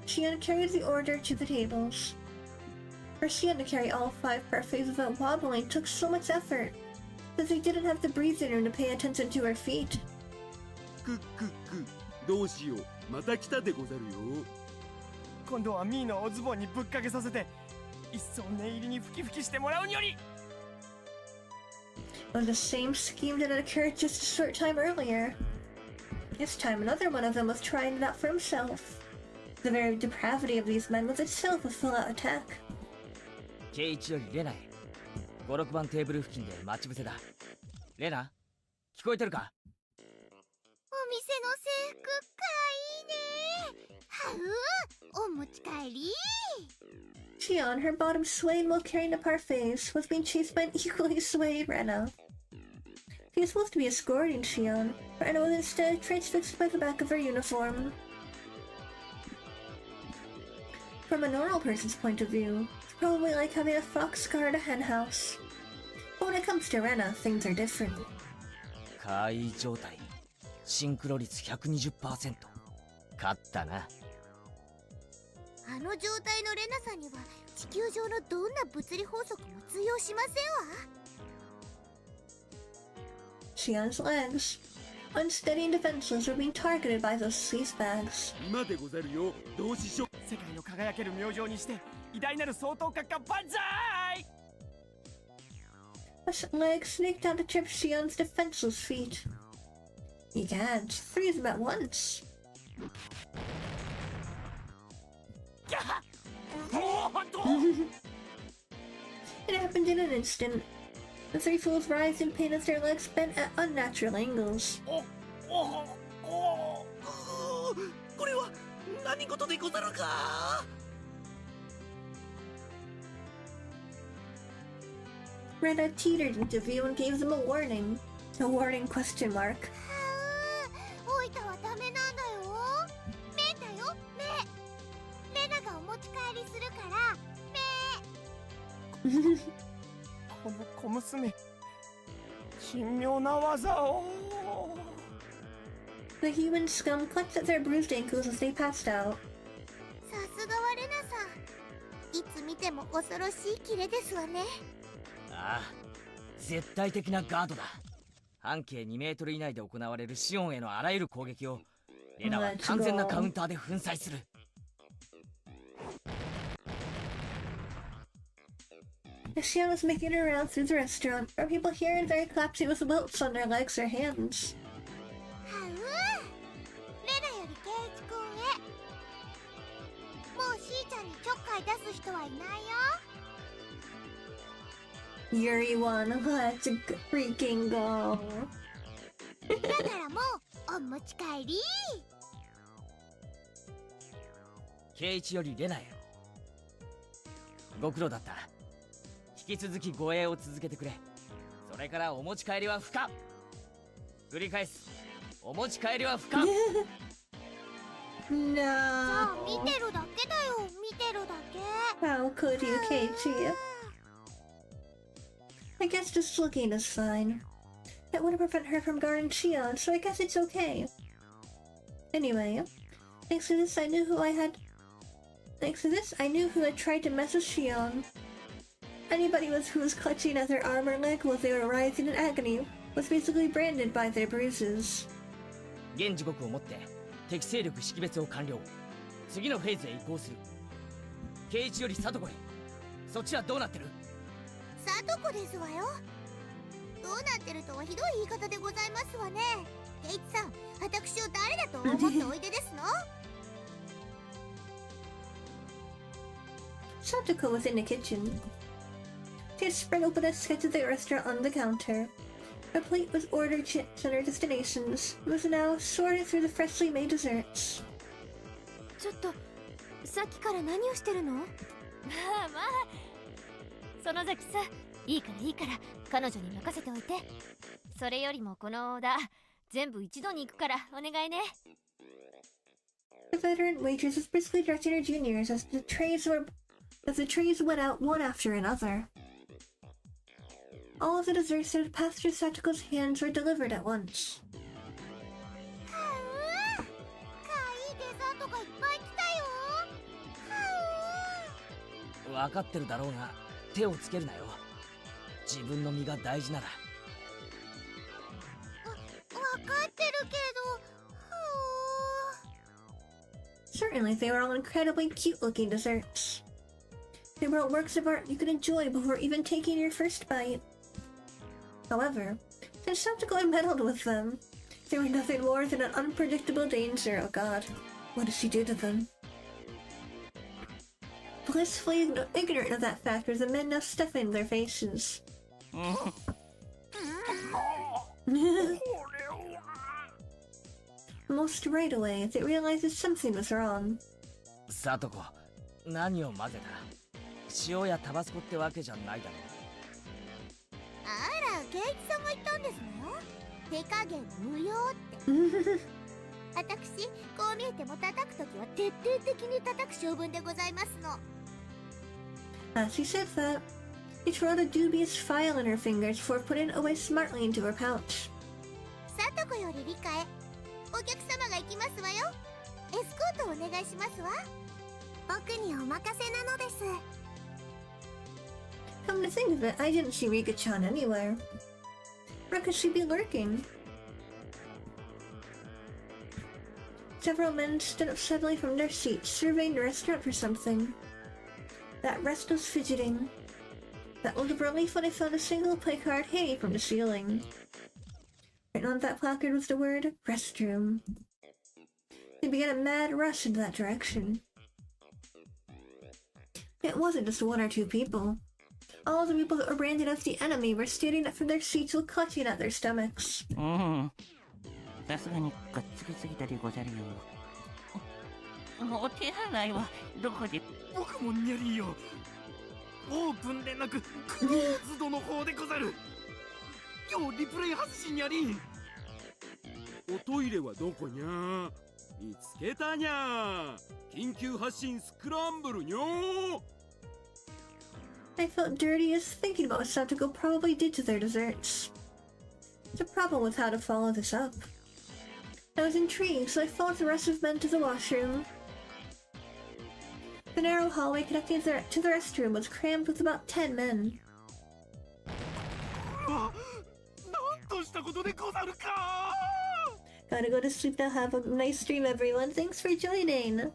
Shion carried the order to the tables. For Shion to carry all 5 parfaits without wobbling took so much effort, that they didn't have the breathing room to pay attention to her feet. どうしよう、また来たでござるよ。今度はミーのおズボンにぶっかけさせて一層念入りにふきふきしてもらうにより。 It was the same scheme that had occurred just a short time earlier. This time another one of them was trying it out for himself. The very depravity of these men was itself a full-out attack. 圭一よりレナへ。5、6番テーブル付近で待ち伏せだ。レナ、聞こえてるか？お店の制服かいいね。はう、お持ち帰り。 Shion, her bottom swaying while carrying the parfaits, was being chased by an equally swayed Rena. He was supposed to be escorting Shion, but Rena was instead transfixed by the back of her uniform. From a normal person's point of view, it's probably like having a fox guard a henhouse. But when it comes to Rena, things are different. 怪異状態、シンクロ率 120%。勝ったな。あの状態のレナさんには地球上のどんな物理法則も通用しませんわ。 Shion's legs, unsteady and defenseless, were being targeted by those sleazebags. 今でござるよ、同志諸。世界の輝ける明星にして偉大なる総統閣下万歳。 The legs snaked out to trip Shion's defenseless feet. Egad, 3 of them at once. It happened in an instant. The 3 fools writhed in pain as their legs bent at unnatural angles. これは何事でござるか？ Rena teetered into view and gave them a warning. A warning question mark. おいたはダメなんだよ。目だよ、目。レナがお持ち帰りするから、目。この小娘、奇妙な技を。The human scum clutched at their bruised ankles as they passed out. さすがはレナさん、いつ見ても恐ろしいキレですわね。ああ、絶対的なガードだ。半径2メートル以内で行われるシオンへのあらゆる攻撃をレナは完全なカウンターで粉砕する。As Shion was making her round through the restaurant, are people here and very collapsing with welts on their legs or hands? はう、レナよりケイチ君へ。もうしーちゃんにちょっかい出す人はいないよ。Yuri won. Let's freaking go. だからもうお持ち帰り。ケイチよりレナへ。ご苦労だった。引き続き護衛を続けてくれ。それからお持ち帰りは不可。繰り返す。お持ち帰りは不可。No. じゃあ見てるだけだよ、見てるだけ。 How could you, Keiichi? I guess just looking is fine. That wouldn't prevent her from guarding Shion, so I guess it's okay. Anyway, thanks to this, I knew who had tried to mess with Shion. Anybody who was clutching at their arm or leg while they were writhing in agony was basically branded by their bruises. 現時刻をもって敵勢力識別を完了。次のフェーズへ移行する。ケイイチよりサトコへ。そっちはどうなってる？サトコですわよ。どうなってるとはひどい言い方でございますわね。ケイチさん、私を誰だと思っておいでですの？ Satoko was in the kitchen. She had spread open a sketch of the restaurant on the counter. A plate was ordered chips and her destinations. It was now sorted through the freshly made desserts. ちょっとさっきから何をしてるの？まあまあ、その崎さ、いいからいいから彼女に任せておいて。それよりもこのオーダー全部一度に行くからお願いね。 The veteran waitress was briskly directing her juniors as the trays went out one after another. All of the desserts that had passed through Satoko's hands were delivered at once. はう、かいいデザートがいっぱい来たよ。はう。分かってるだろうが手をつけるなよ。自分の身が大事なら。分かってるけど。Certainly, they were all incredibly cute-looking desserts. They were all works of art you could enjoy before even taking your first bite. However, since Satoko had meddled with them, they were nothing more than an unpredictable danger. Oh god, what did she do to them? Blissfully ignorant of that fact were the men now stuffing their faces. Almost right away, they realized that something was wrong. サトコ、何を混ぜた？塩やタバスコってわけじゃないだろう。あら、ケイチさんが言ったんですの？手加減無用って。私、こう見えても叩くときは徹底的に叩く性分でございますの。As she said that, she twirled a dubious file in her fingers before putting it away smartly into her pouch. サトコより理解。お客様が行きますわよ。エスコートお願いしますわ。僕にお任せなのです。 Come to think of it, I didn't see Rika-chan anywhere. Where could she be lurking? Several men stood up suddenly from their seats, surveying the restaurant for something. That restless fidgeting. That was a relief when they found a single placard hanging from the ceiling. Written on that placard was the word restroom. They began a mad rush in that direction. It wasn't just one or two people. All the people that were branded as the enemy were standing up from their seats while clutching at their stomachs. さすがにがっつきすぎたでござるよ。お手洗いはどこで？僕もニャリーよ。オープンでなくクローズドの方でござる。今日リプレイ発信ニャリー。おトイレはどこにゃ？見つけたにゃ。緊急発進スクランブルにょ。I felt dirty just thinking about what Satoko probably did to their desserts. There's a problem with how to follow this up. I was intrigued, so I followed the rest of the men to the washroom. The narrow hallway connecting to the restroom was crammed with about 10 men. Gotta go to sleep now. Have a nice dream, everyone. Thanks for joining.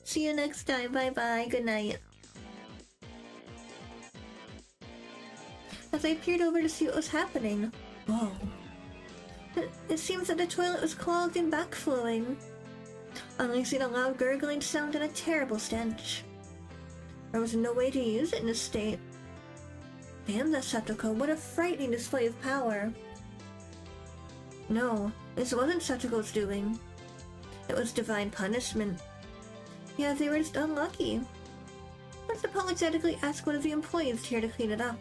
See you next time. Bye bye. Good night. As I peered over to see what was happening. Whoa. It seems that the toilet was clogged and backflowing, unleashing a loud gurgling sound and a terrible stench. There was no way to use it in this state. Damn that Satoko, what a frightening display of power. No, this wasn't Satoko's doing. It was divine punishment. Yeah, they were just unlucky. Let's apologetically ask one of the employees here to clean it up.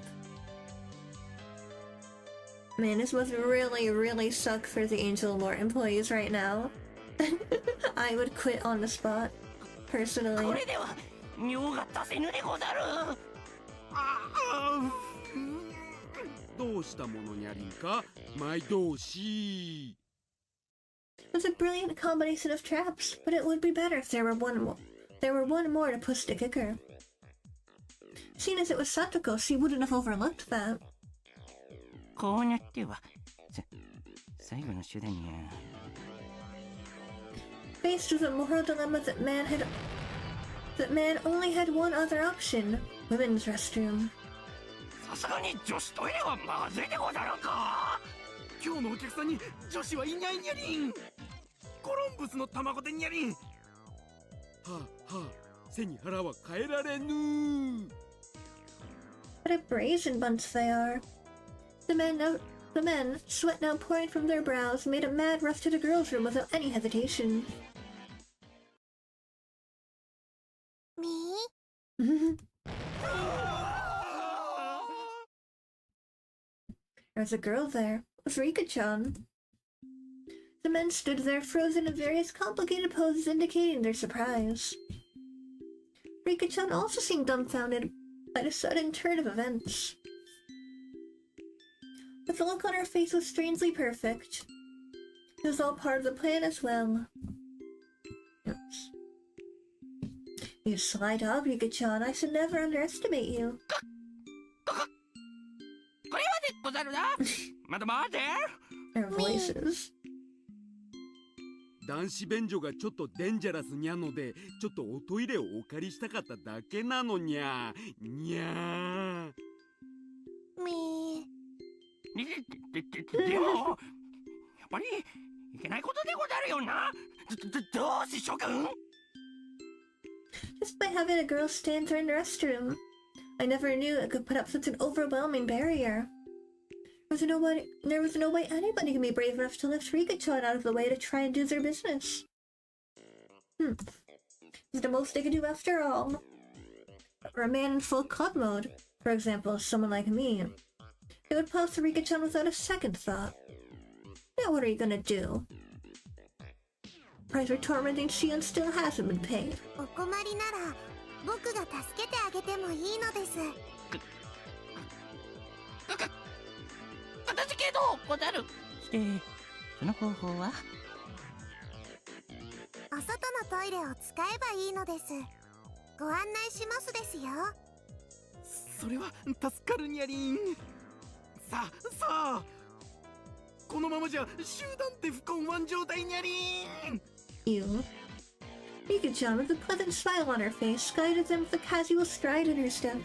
Man, this must really suck for the Angel Lore employees right now. I would quit on the spot, personally. どうしたものにゃりんか毎度し It was a brilliant combination of traps, but it would be better if there were one more to push the kicker. Seeing as it was Satoko, she wouldn't have overlooked that. こうなっては最後の手段や Faced with a moral dilemma that man only had one other option: women's restroom. さすがに女子トイレはまずいでござるか。今日のお客さんに女子はいないにゃりん。コロンブスの卵でにゃりん。はあはあ背に腹は変えられぬ。 What a brazen bunch they are. The men, sweat now pouring from their brows, made a mad rush to the girls' room without any hesitation. Me? There was a girl there. It was Rika-chan. The men stood there, frozen in various complicated poses indicating their surprise. Rika-chan also seemed dumbfounded by the sudden turn of events. But the look on her face was strangely perfect. It was all part of the plan as well. Oops. You sly dog, Rika-chan. I should never underestimate you. これはでござるな。まだ待て。Their voices. 男子便所がちょっとデンジャラスにゃのでちょっとおトイレをお借りしたかっただけなのにゃにゃみでもやっぱりいけないことでござるよな。どうし諸君 Just by having a girl stand there in the restroom. I never knew it could put up such an overwhelming barrier. There was no way anybody could be brave enough to lift Rika-chan out of the way to try and do their business. It's the most they could do after all. For a man in full club mode, for example, someone like me, it would pass Rika-chan without a second thought. Now what are you gonna do? Price for tormenting Shion still hasn't been paid. お困りなら僕が助けてあげてもいいのです。片付けどうござる。してその方法はお外のトイレを使えばいいのです。ご案内しますですよ。それは助かるにゃりん。さあこのままじゃ集団って不幸満状態にゃりん。You. Rika-chan, with a pleasant smile on her face, guided them with a casual stride in her step.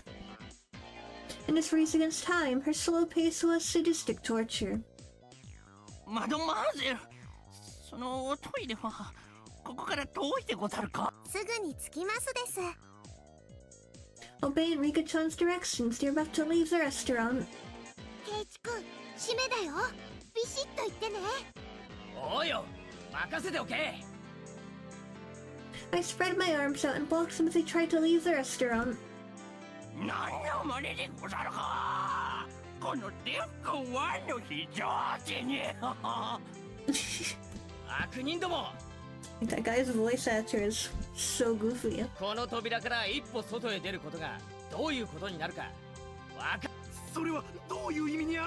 In this race against time, her slow pace was sadistic torture. マドマーゼル、そのトイレはここから遠いでござるか。すぐに着きますです。Obeying Rika-chan's directions, they're about to leave the restaurant. ケイチ君、締めだよ。ビシッと言ってね。おうよ、任せておけ。I spread my arms out and blocked them as they tried to leave the restaurant. 何の真似でござるか。この電光ワンの非常時に。悪人ども。That guy's voice actor is so goofy. この扉から一歩外へ出ることがどういうことになるかそれはどういう意味にゃ？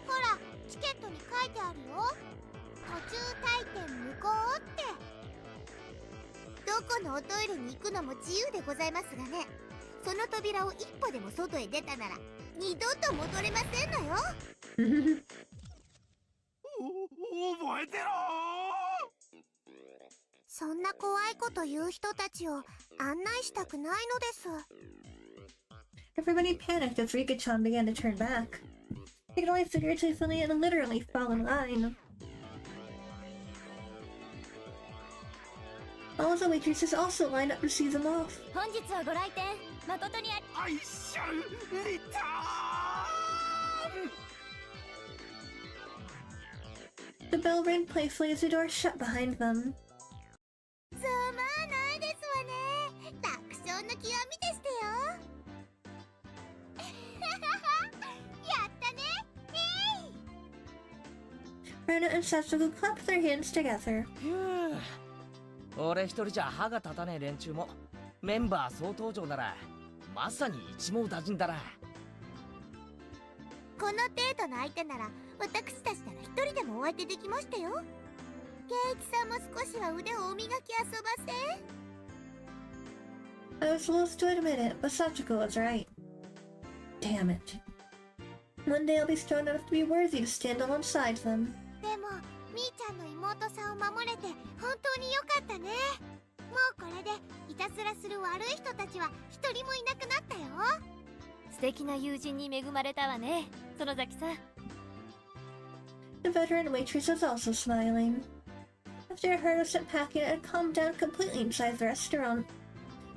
ほら、チケットに書いてあるよ。途中退店無効って。どこのおトイレに行くのも自由でございますがね、その扉を一歩でも外へ出たなら二度と戻れませんのよ。覚えてろ。そんな怖いこと言う人たちを案内したくないのです。Everybody panicked as Rika-chan began to turn back. They could only figuratively and literally fall in line. All of the waitresses also lined up to see them off. 本日はご来店誠にアイシャルリターン。 The bell rang playfully as the door shut behind them. ざまあないですわね。楽勝の極みでしたよ。やったね。Rena and Satsuko clapped their hands together. 俺一人じゃ歯が立たねえ連中もメンバー総登場ならまさに一網打尽だな。この程度の相手なら私たちなら一人でもお相手できましたよ。圭一さんも少しは腕をお磨き遊ばせ。 I was loath to admit it, but Satsuko was right. Damn it. One day I'll be strong enough to be worthy to stand alongside them. でもみーちゃんの妹さんを守れて本当に良かったね。もうこれでいたずらする悪い人たちは一人もいなくなったよ。素敵な友人に恵まれたわね、園崎さん。The veteran waitress was also smiling. After a herd of sent packing, it had calmed down completely inside the restaurant.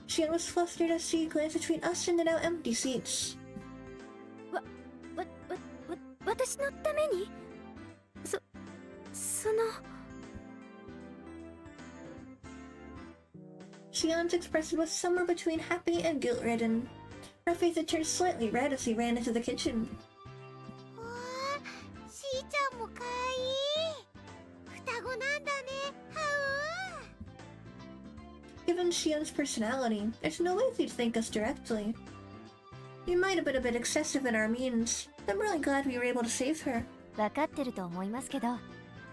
Shion was flustered as she glanced between us and the now empty seats. 私のためにその Shion's expression was somewhere between happy and guilt-ridden. Her face had turned slightly red as he ran into the kitchen. わあ、しーちゃんもかわいい。双子なんだね。はう。 Given Shion's personality, there's no way they'd thank us directly. We might have been a bit excessive in our means. I'm really glad we were able to save her. 分かってると思いますけど、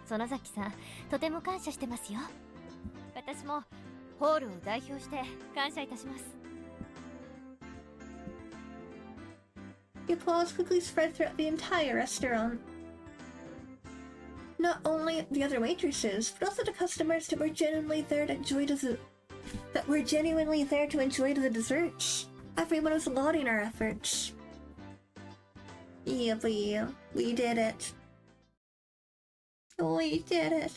園崎さんとても感謝してますよ。私もホールを代表して感謝いたします。 The applause quickly spread throughout the entire restaurant. Not only the other waitresses, but also the customers that were genuinely there to enjoy the desserts. Everyone was lauding our efforts. Yeah, we did it. We did it.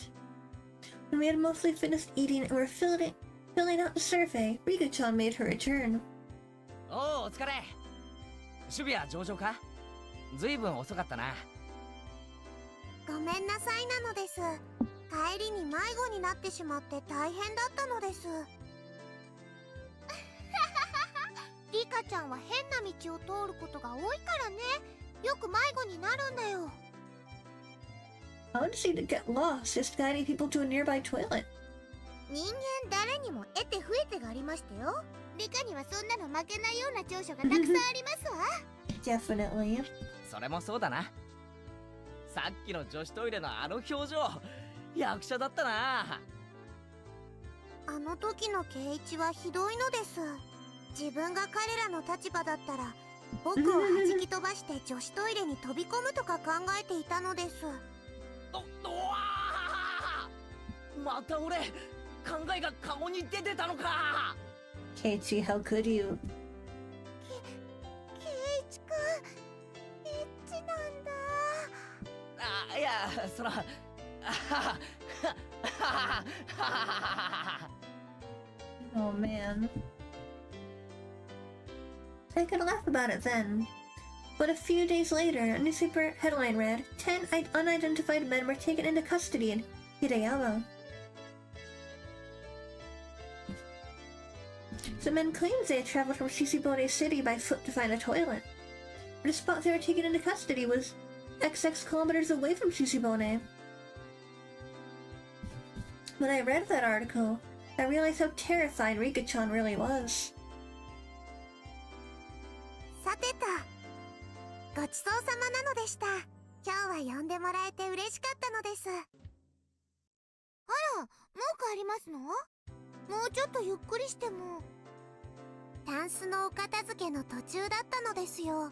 When we had mostly finished eating and were filling out the survey, Rika-chan made her return. おう、お疲れ。守備は上々か？ずいぶん遅かったな。ごめんなさいなのです。帰りに迷子になってしまって大変だったのです。リカちゃんは変な道を通ることが多いからね。よく迷子になるんだよ。How does he get lost just guiding people to a nearby toilet? 人間誰にも得て増えてがありましたよ。リカにはそんなの負けないような長所がたくさんありますわ。Definitely. それもそうだな。さっきの女子トイレのあの表情、役者だったな。あの時の圭一はひどいのです。自分が彼らの立場だったら僕を弾き飛ばして女子トイレに飛び込むとか考えていたのです。また俺、考えが顔に出てたのか。Keiichi, how could you? 圭一くん、エッチなんだ。あ、いや、そら、Oh man. I could laugh about it then. But a few days later, a newspaper headline read, 10 unidentified men were taken into custody in Hirayama. The men claimed they had traveled from Shishibone City by foot to find a toilet. But the spot they were taken into custody was XX kilometers away from Shishibone. When I read that article, I realized how terrified Rika-chan really was. さてと、ごちそうさまなのでした。今日は呼んでもらえて嬉しかったのです。あら、文句ありますの？もうちょっとゆっくりしても。タンスのお片付けの途中だったのですよ。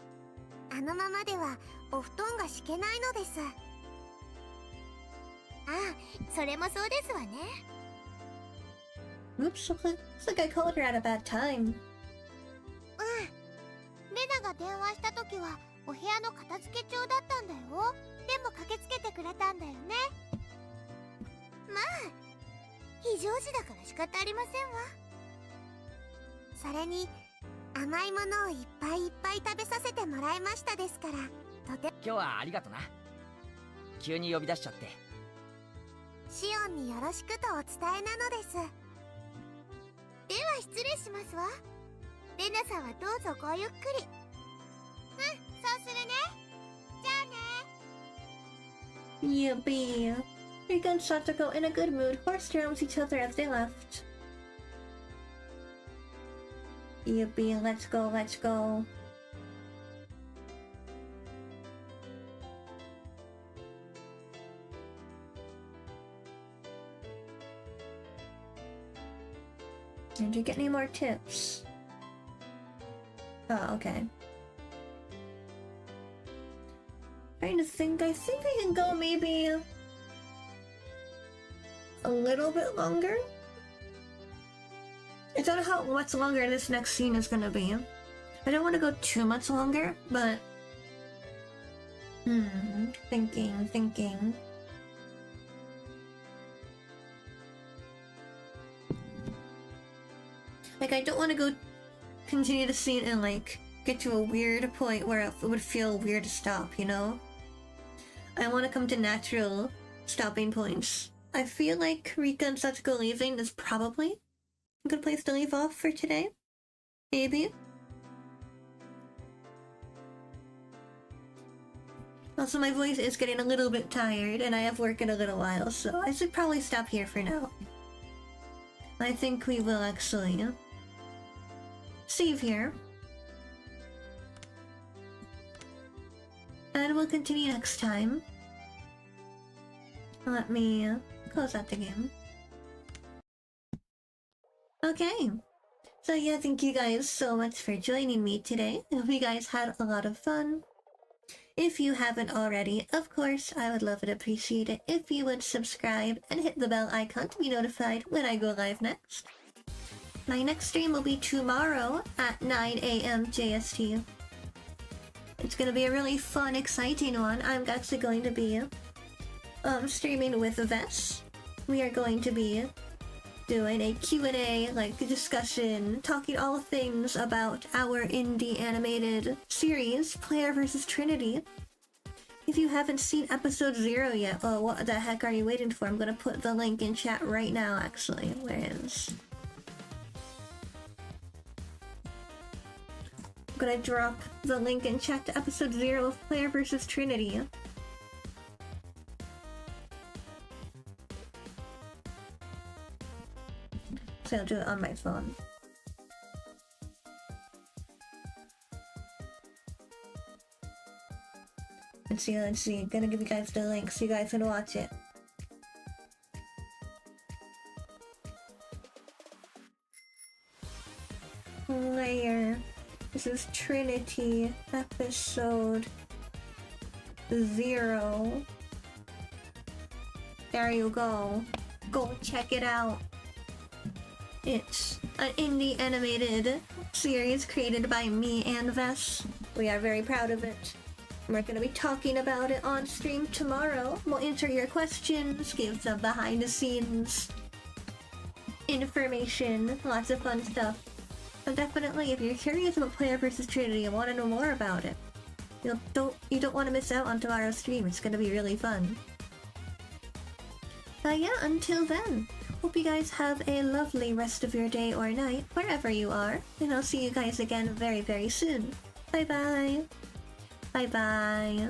あのままではお布団が敷けないのです。ああ、それもそうですわね。Oops, looks like I called her at a bad time. レナが電話した時はお部屋の片付け中だったんだよ。でも駆けつけてくれたんだよね。まあ非常時だから仕方ありませんわ。それに甘いものをいっぱいいっぱい食べさせてもらいましたですから、とて。今日はありがとな。急に呼び出しちゃって。シオンによろしくとお伝えなのです。では失礼しますわ。レナさんはどうぞごゆっくり。そうするね。じゃあね。Yippee. Rika and Satoko in a good mood horsed around each other as they left. Yippee, let's go, let's go. Did you get any more tips? Oh, okay. Trying to think, I think I can go maybe a little bit longer. I don't know how much longer this next scene is gonna be. I don't want to go too much longer, but thinking. Like, I don't want to continue the scene and like get to a weird point where it would feel weird to stop, you know? I want to come to natural stopping points. I feel like Rika and Satsuko leaving is probably a good place to leave off for today. Maybe. Also, my voice is getting a little bit tired and I have work in a little while, so I should probably stop here for now. I think we will actually save here. And we'll continue next time. Let me close out the game. Okay. So yeah, thank you guys so much for joining me today. I hope you guys had a lot of fun. If you haven't already, of course, I would love and appreciate it if you would subscribe and hit the bell icon to be notified when I go live next. My next stream will be tomorrow at 9 AM JST. It's gonna be a really fun, exciting one. I'm actually going to be streaming with Vess. We are going to be doing a Q&A, like discussion, talking all things about our indie animated series, Player vs. Trinity. If you haven't seen episode 0 yet, oh, what the heck are you waiting for? I'm gonna put the link in chat right now, actually. Where is... I'm gonna drop the link in chat to episode 0 of Player vs. Trinity. So I'll do it on my phone. Let's see. Gonna give you guys the link so you guys can watch it. Player. This is Trinity, episode 0. There you go. Go check it out. It's an indie animated series created by me and Vess. We are very proud of it. We're going to be talking about it on stream tomorrow. We'll answer your questions, give some behind the scenes information, lots of fun stuff. So definitely, if you're curious about Player vs. Trinity and want to know more about it, you don't want to miss out on tomorrow's stream. It's going to be really fun. Yeah, until then, hope you guys have a lovely rest of your day or night, wherever you are, and I'll see you guys again very, very soon. Bye-bye. Bye-bye.